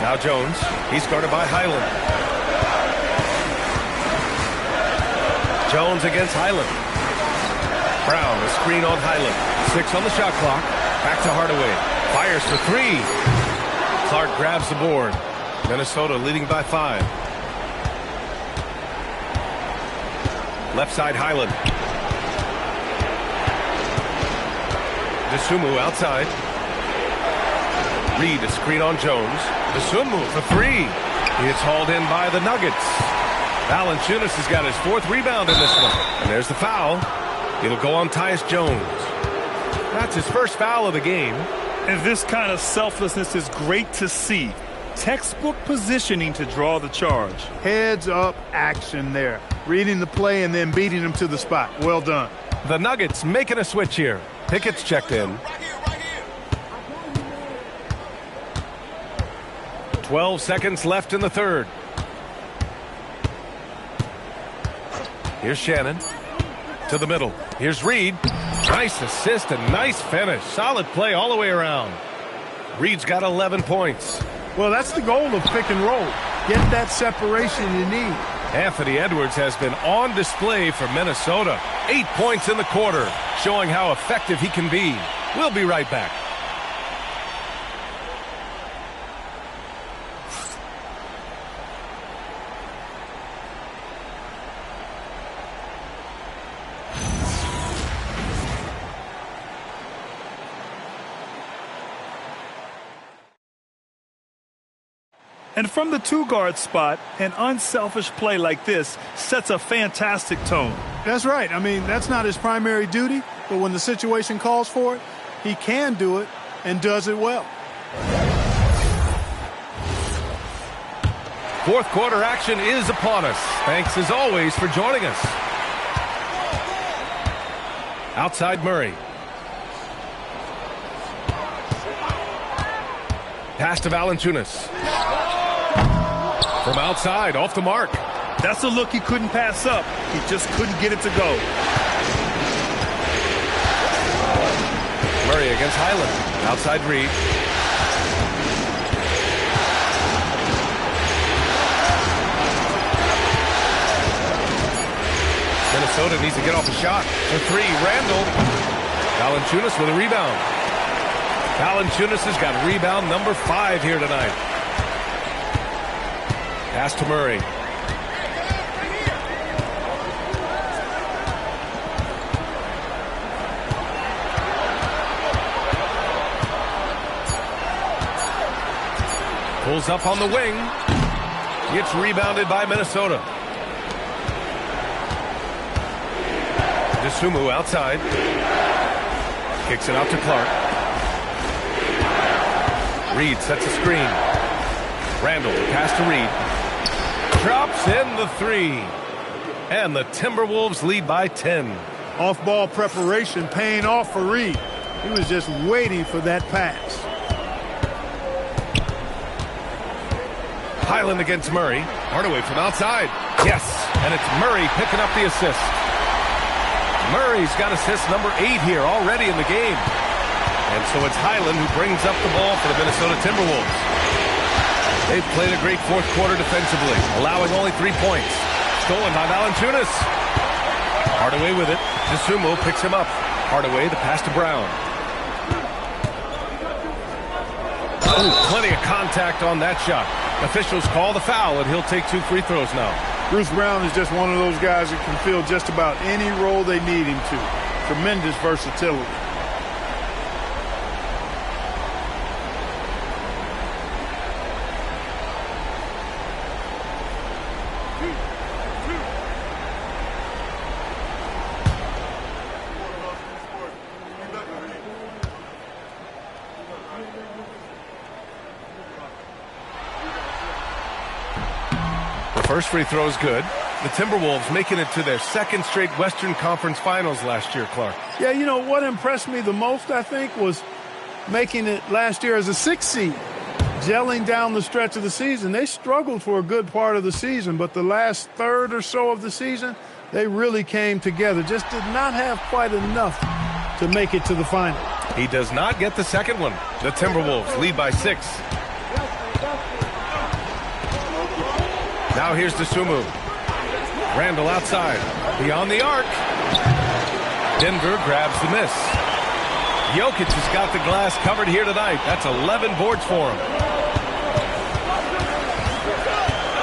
Now Jones. He's guarded by Highland. Jones against Highland. Brown, a screen on Highland. 6 on the shot clock. Back to Hardaway. Fires for 3. Clark grabs the board. Minnesota leading by 5. Left side, Highland. Dosunmu outside. Reed, a screen on Jones. Dosunmu for 3. It's hauled in by the Nuggets. Valanciunas has got his 4th rebound in this one. And there's the foul. It'll go on Tyus Jones. That's his first foul of the game. And this kind of selflessness is great to see. Textbook positioning to draw the charge. Heads up action there. Reading the play and then beating him to the spot. Well done. The Nuggets making a switch here. Pickett's checked in. 12 seconds left in the third. Here's Shannon. To the middle. Here's Reed. Nice assist and nice finish. Solid play all the way around. Reed's got 11 points. Well, that's the goal of pick and roll. Get that separation you need. Anthony Edwards has been on display for Minnesota. 8 points in the quarter, showing how effective he can be. We'll be right back. And from the two-guard spot, an unselfish play like this sets a fantastic tone. That's right. I mean, that's not his primary duty, but when the situation calls for it, he can do it and does it well. Fourth quarter action is upon us. Thanks as always for joining us. Outside Murray. Pass to Valanciunas. From outside, off the mark. That's a look he couldn't pass up. He just couldn't get it to go. Murray against Highland. Outside Reed. Minnesota needs to get off a shot. For three, Randall. Valanciunas with a rebound. Valanciunas has got rebound number 5 here tonight. Pass to Murray. Pulls up on the wing. Gets rebounded by Minnesota. Dosunmu outside. Kicks it out to Clark. Reed sets a screen. Randall, pass to Reed. Drops in the 3. And the Timberwolves lead by 10. Off-ball preparation paying off for Reed. He was just waiting for that pass. Highland against Murray. Hardaway from outside. Yes, and it's Murray picking up the assist. Murray's got assist number 8 here already in the game. And so it's Highland who brings up the ball for the Minnesota Timberwolves. They've played a great fourth quarter defensively, allowing only 3 points. Stolen by Valanciunas. Hardaway with it. Dosunmu picks him up. Hardaway, the pass to Brown. Oh, plenty of contact on that shot. Officials call the foul, and he'll take 2 free throws now. Bruce Brown is just one of those guys that can fill just about any role they need him to. Tremendous versatility. First free throw is good. The Timberwolves making it to their 2nd straight Western Conference Finals last year, Clark. Yeah, you know, what impressed me the most, I think, was making it last year as a 6th seed. Gelling down the stretch of the season. They struggled for a good part of the season, but the last third or so of the season, they really came together. Just did not have quite enough to make it to the final. He does not get the second one. The Timberwolves lead by 6. Now here's Dosunmu. Randall outside. Beyond the arc. Denver grabs the miss. Jokic has got the glass covered here tonight. That's 11 boards for him.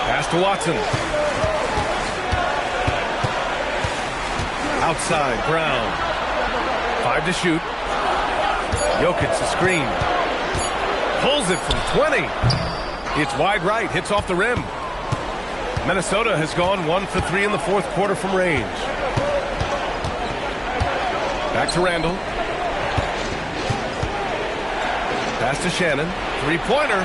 Pass to Watson. Outside, Brown. 5 to shoot. Jokic the screen. Pulls it from 20. It's wide right. Hits off the rim. Minnesota has gone 1 for 3 in the fourth quarter from range. Back to Randall. Pass to Shannon. 3-pointer.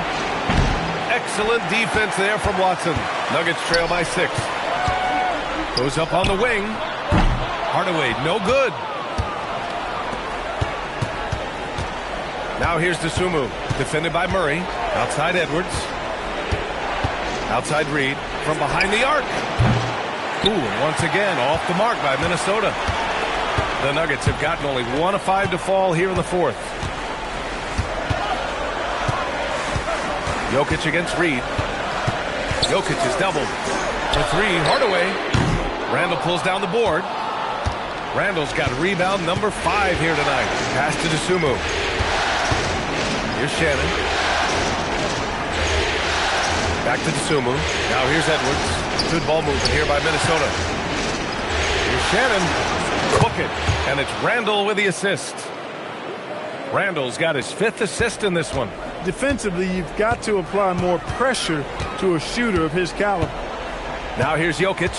Excellent defense there from Watson. Nuggets trail by 6. Goes up on the wing. Hardaway, no good. Now here's Dosunmu. Defended by Murray. Outside Edwards. Outside Reed. From behind the arc. Ooh, and once again, off the mark by Minnesota. The Nuggets have gotten only 1 of 5 to fall here in the fourth. Jokic against Reed. Jokic is doubled. For three, Hardaway. Randall pulls down the board. Randall's got rebound number 5 here tonight. Pass to Dosunmu. Here's Shannon. Back to Dosunmu. Now here's Edwards. Good ball movement here by Minnesota. Here's Shannon. Book it. And it's Randall with the assist. Randall's got his 5th assist in this one. Defensively, you've got to apply more pressure to a shooter of his caliber. Now here's Jokic.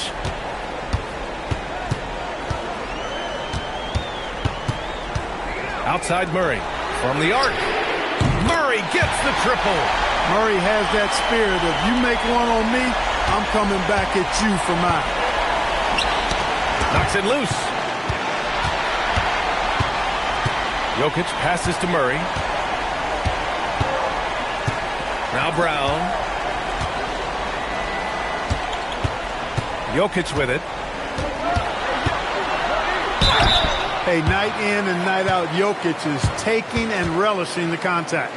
Outside Murray. From the arc. Murray gets the triple. Murray has that spirit of, you make one on me, I'm coming back at you for mine. Knocks it loose. Jokic passes to Murray. Now Brown. Jokic with it. Hey, night in and night out, Jokic is taking and relishing the contact.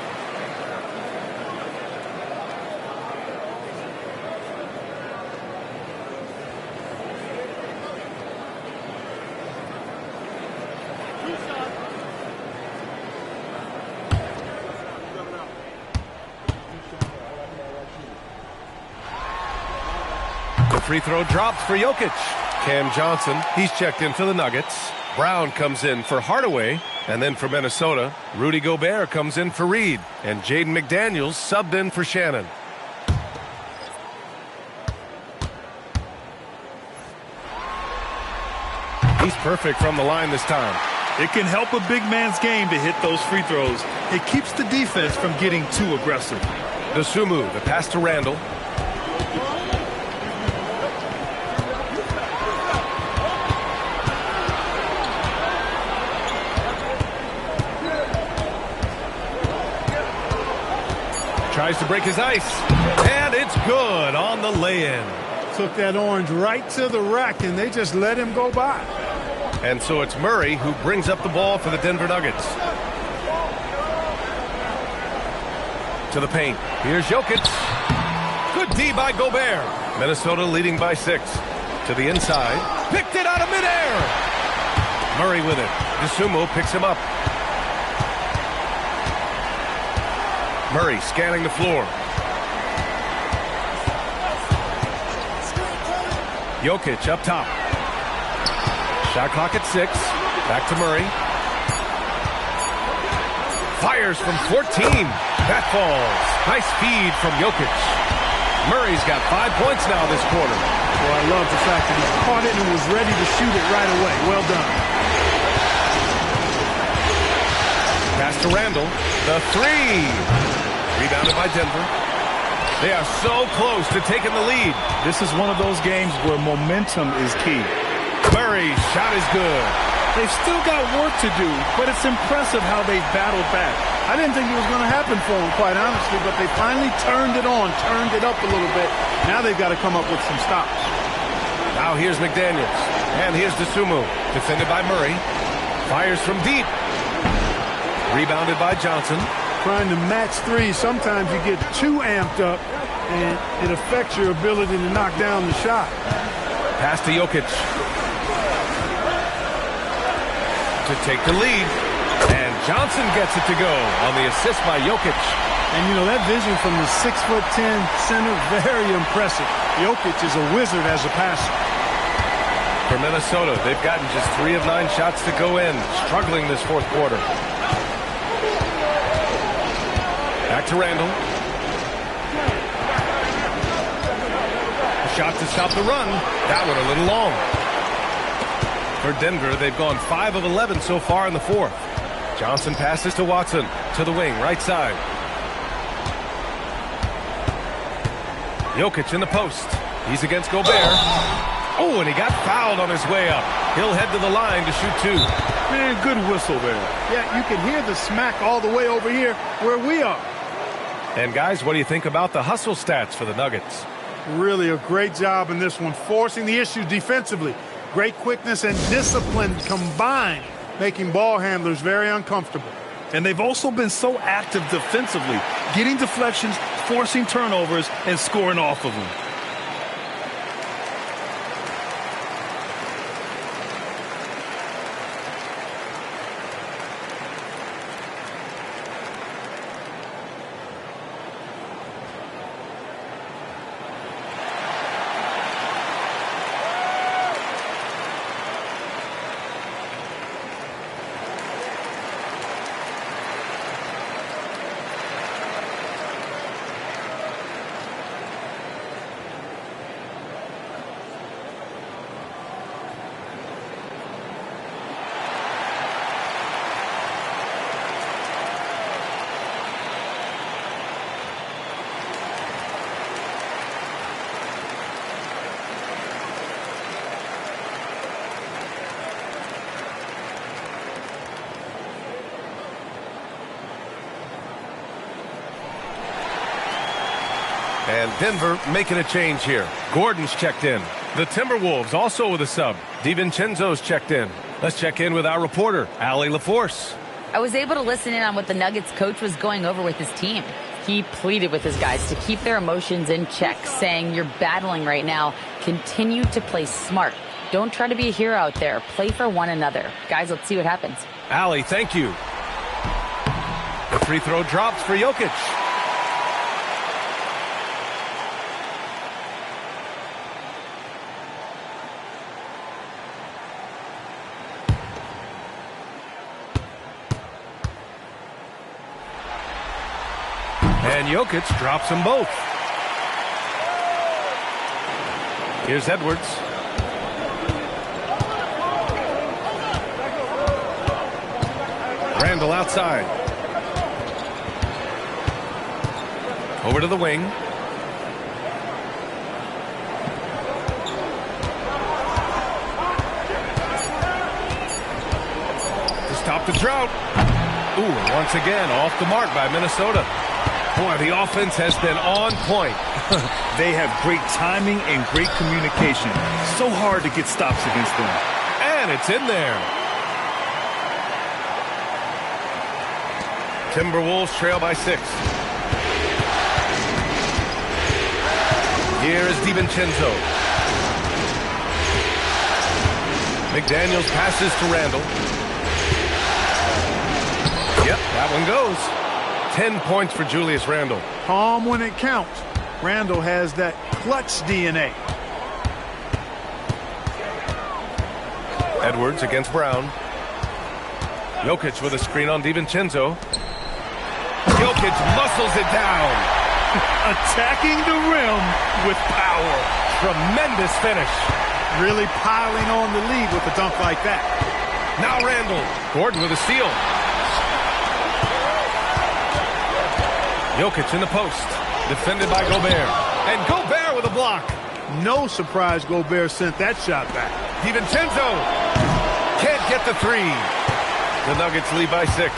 The free throw drops for Jokic. Cam Johnson, he's checked in for the Nuggets. Brown comes in for Hardaway, and then for Minnesota, Rudy Gobert comes in for Reed, and Jaden McDaniels subbed in for Shannon. He's perfect from the line this time. It can help a big man's game to hit those free throws. It keeps the defense from getting too aggressive. Dosunmu, the pass to Randall. Tries to break his ice, and it's good on the lay-in. Took that orange right to the rack, and they just let him go by. And so it's Murray who brings up the ball for the Denver Nuggets. To the paint. Here's Jokic. Good D by Gobert. Minnesota leading by 6. To the inside. Picked it out of midair. Murray with it. Dosunmu picks him up. Murray scanning the floor. Jokic up top. Shot clock at 6. Back to Murray. Fires from 14. That falls. Nice feed from Jokic. Murray's got 5 points now this quarter. Well, I love the fact that he caught it and was ready to shoot it right away. Well done. Pass to Randall. The 3. Rebounded by Denver. They are so close to taking the lead. This is one of those games where momentum is key. Murray's shot is good. They've still got work to do, but it's impressive how they've battled back. I didn't think it was going to happen for them, quite honestly, but they finally turned it on, turned it up a little bit. Now they've got to come up with some stops. Now here's McDaniels. And here's Dosunmu. Defended by Murray. Fires from deep. Rebounded by Johnson. Trying to match 3, sometimes you get too amped up, and it affects your ability to knock down the shot. Pass to Jokic. To take the lead. And Johnson gets it to go on the assist by Jokic. And, you know, that vision from the 6'10" center, very impressive. Jokic is a wizard as a passer. For Minnesota, they've gotten just 3 of 9 shots to go in, struggling this 4th quarter. Back to Randall. A shot to stop the run. That one a little long. For Denver, they've gone 5 of 11 so far in the 4th. Johnson passes to Watson. To the wing, right side. Jokic in the post. He's against Gobert. Oh, and he got fouled on his way up. He'll head to the line to shoot 2. Man, good whistle there. Yeah, you can hear the smack all the way over here where we are. And guys, what do you think about the hustle stats for the Nuggets? Really a great job in this one, forcing the issue defensively. Great quickness and discipline combined, making ball handlers very uncomfortable. And they've also been so active defensively, getting deflections, forcing turnovers and scoring off of them. And Denver making a change here. Gordon's checked in. The Timberwolves also with a sub. DiVincenzo's checked in. Let's check in with our reporter, Allie LaForce. I was able to listen in on what the Nuggets coach was going over with his team. He pleaded with his guys to keep their emotions in check, saying, "You're battling right now. Continue to play smart. Don't try to be a hero out there. Play for one another." Guys, let's see what happens. Allie, thank you. The free throw drops for Jokic. And Jokic drops them both. Here's Edwards. Randall outside. Over to the wing. To stop the drought. Ooh, and once again, off the mark by Minnesota. Boy, the offense has been on point. They have great timing and great communication. So hard to get stops against them. And it's in there. Timberwolves trail by 6. Here is DiVincenzo. McDaniels passes to Randall. Yep, that one goes. 10 points for Julius Randle. Calm when it counts. Randall has that clutch DNA. Edwards against Brown. Jokic with a screen on DiVincenzo. Jokic muscles it down. Attacking the rim with power. Tremendous finish. Really piling on the lead with a dunk like that. Now Randall. Gordon with a steal. Jokic in the post. Defended by Gobert. And Gobert with a block. No surprise Gobert sent that shot back. DiVincenzo can't get the three. The Nuggets lead by 6.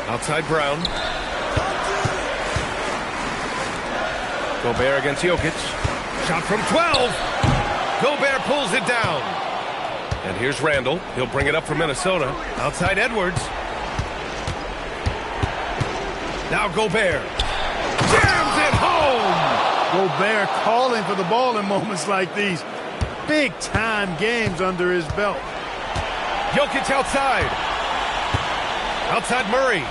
Outside Brown. Gobert against Jokic. Shot from 12. Gobert pulls it down. And here's Randall. He'll bring it up for Minnesota. Outside Edwards. Now Gobert. Jams it home. Gobert calling for the ball in moments like these. Big-time games under his belt. Jokic outside. Outside Murray.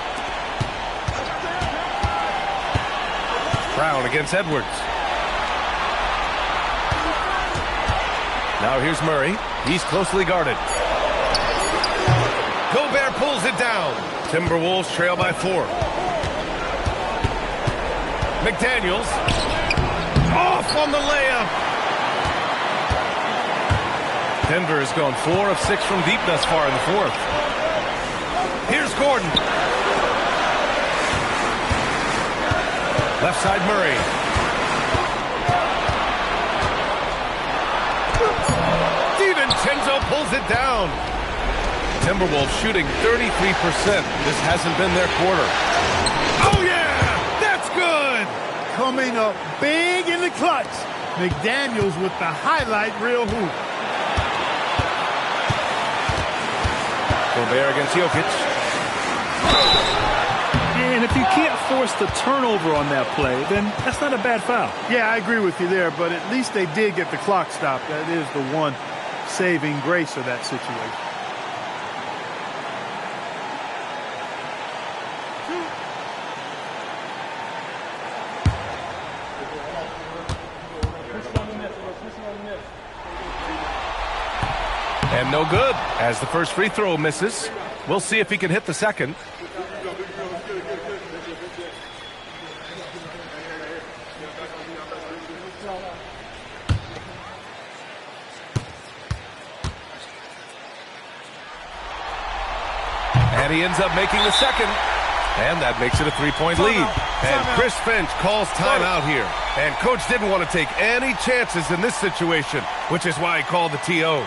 Brown against Edwards. Now here's Murray. He's closely guarded. Gobert pulls it down. Timberwolves trail by 4. McDaniels. Off on the layup. Denver has gone 4 of 6 from deep thus far in the 4th. Here's Gordon. Left side Murray. DiVincenzo pulls it down. Timberwolves shooting 33%. This hasn't been their quarter. Oh, yeah! That's good! Coming up big in the clutch. McDaniels with the highlight reel hoop. Gobert against Jokic. And if you can't force the turnover on that play, then that's not a bad foul. Yeah, I agree with you there, but at least they did get the clock stopped. That is the one saving grace of that situation. And no good, as the first free throw misses. We'll see if he can hit the second. And he ends up making the second. And that makes it a three-point lead. And Chris Finch calls timeout here. And coach didn't want to take any chances in this situation, which is why he called the TO.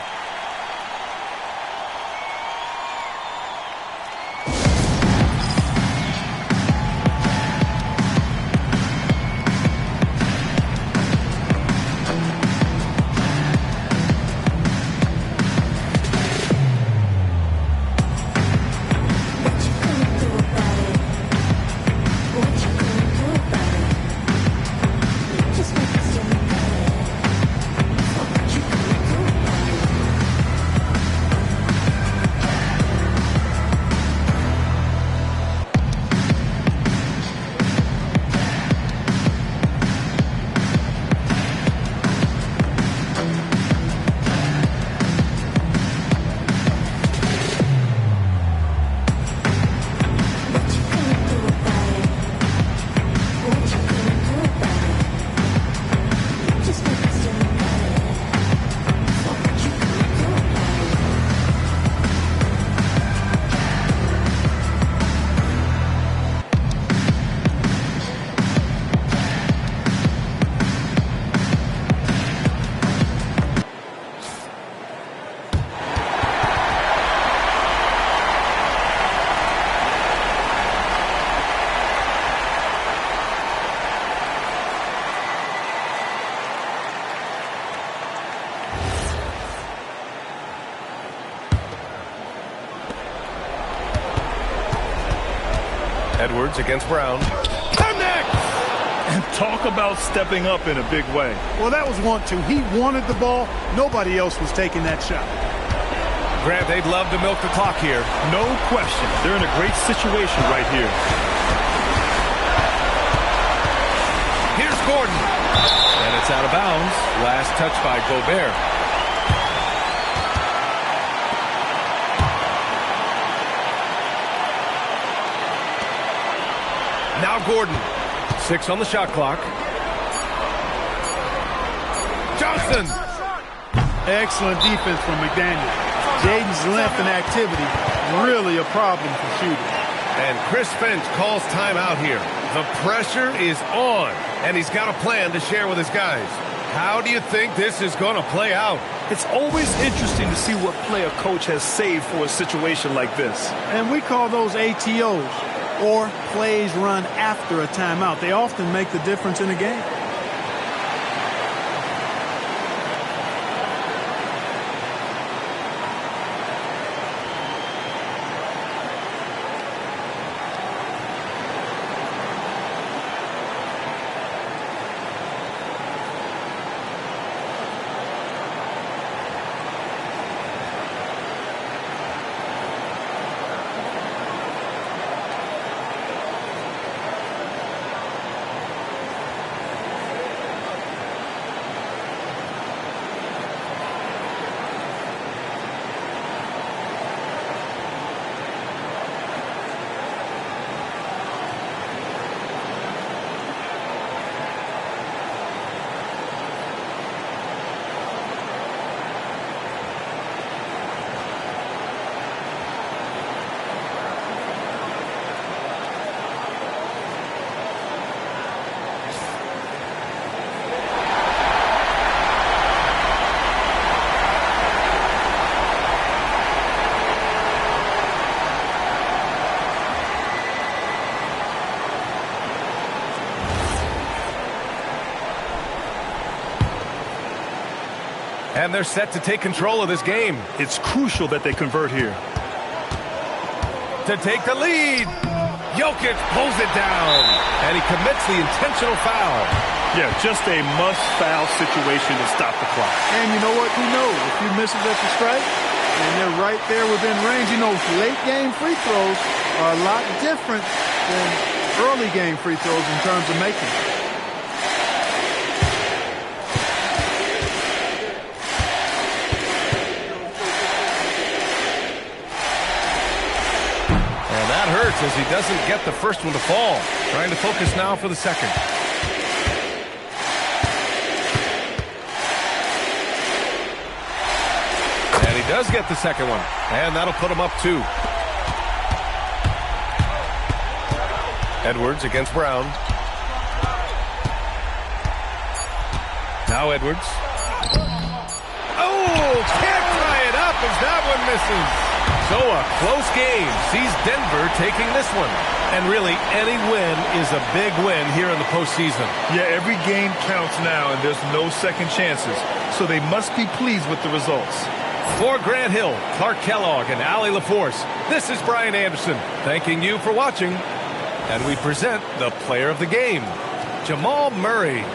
Edwards against Brown. Connect! And talk about stepping up in a big way. Well, that was 1-2. He wanted the ball. Nobody else was taking that shot. Grant, they'd love to milk the clock here. No question. They're in a great situation right here. Here's Gordon. And it's out of bounds. Last touch by Gobert. Now Gordon. 6 on the shot clock. Johnson. Excellent defense from McDaniel. Jaden's length and activity, really a problem for shooting. And Chris Finch calls timeout here. The pressure is on, and he's got a plan to share with his guys. How do you think this is going to play out? It's always interesting to see what play a coach has saved for a situation like this. And we call those ATOs, or plays run after a timeout. They often make the difference in a game. And they're set to take control of this game. It's crucial that they convert here. To take the lead. Jokic pulls it down, and he commits the intentional foul. Yeah, just a must-foul situation to stop the clock. And you know what? We know if you miss it at the stripe, and they're right there within range. You know, late-game free throws are a lot different than early-game free throws in terms of making. That hurts as he doesn't get the first one to fall. Trying to focus now for the second. And he does get the second one. And that'll put him up 2. Edwards against Brown. Now Edwards. Oh, can't tie it up as that one misses. So a close game sees Denver taking this one. And really, any win is a big win here in the postseason. Yeah, every game counts now, and there's no second chances. So they must be pleased with the results. For Grant Hill, Clark Kellogg, and Allie LaForce, this is Brian Anderson thanking you for watching. And we present the player of the game, Jamal Murray.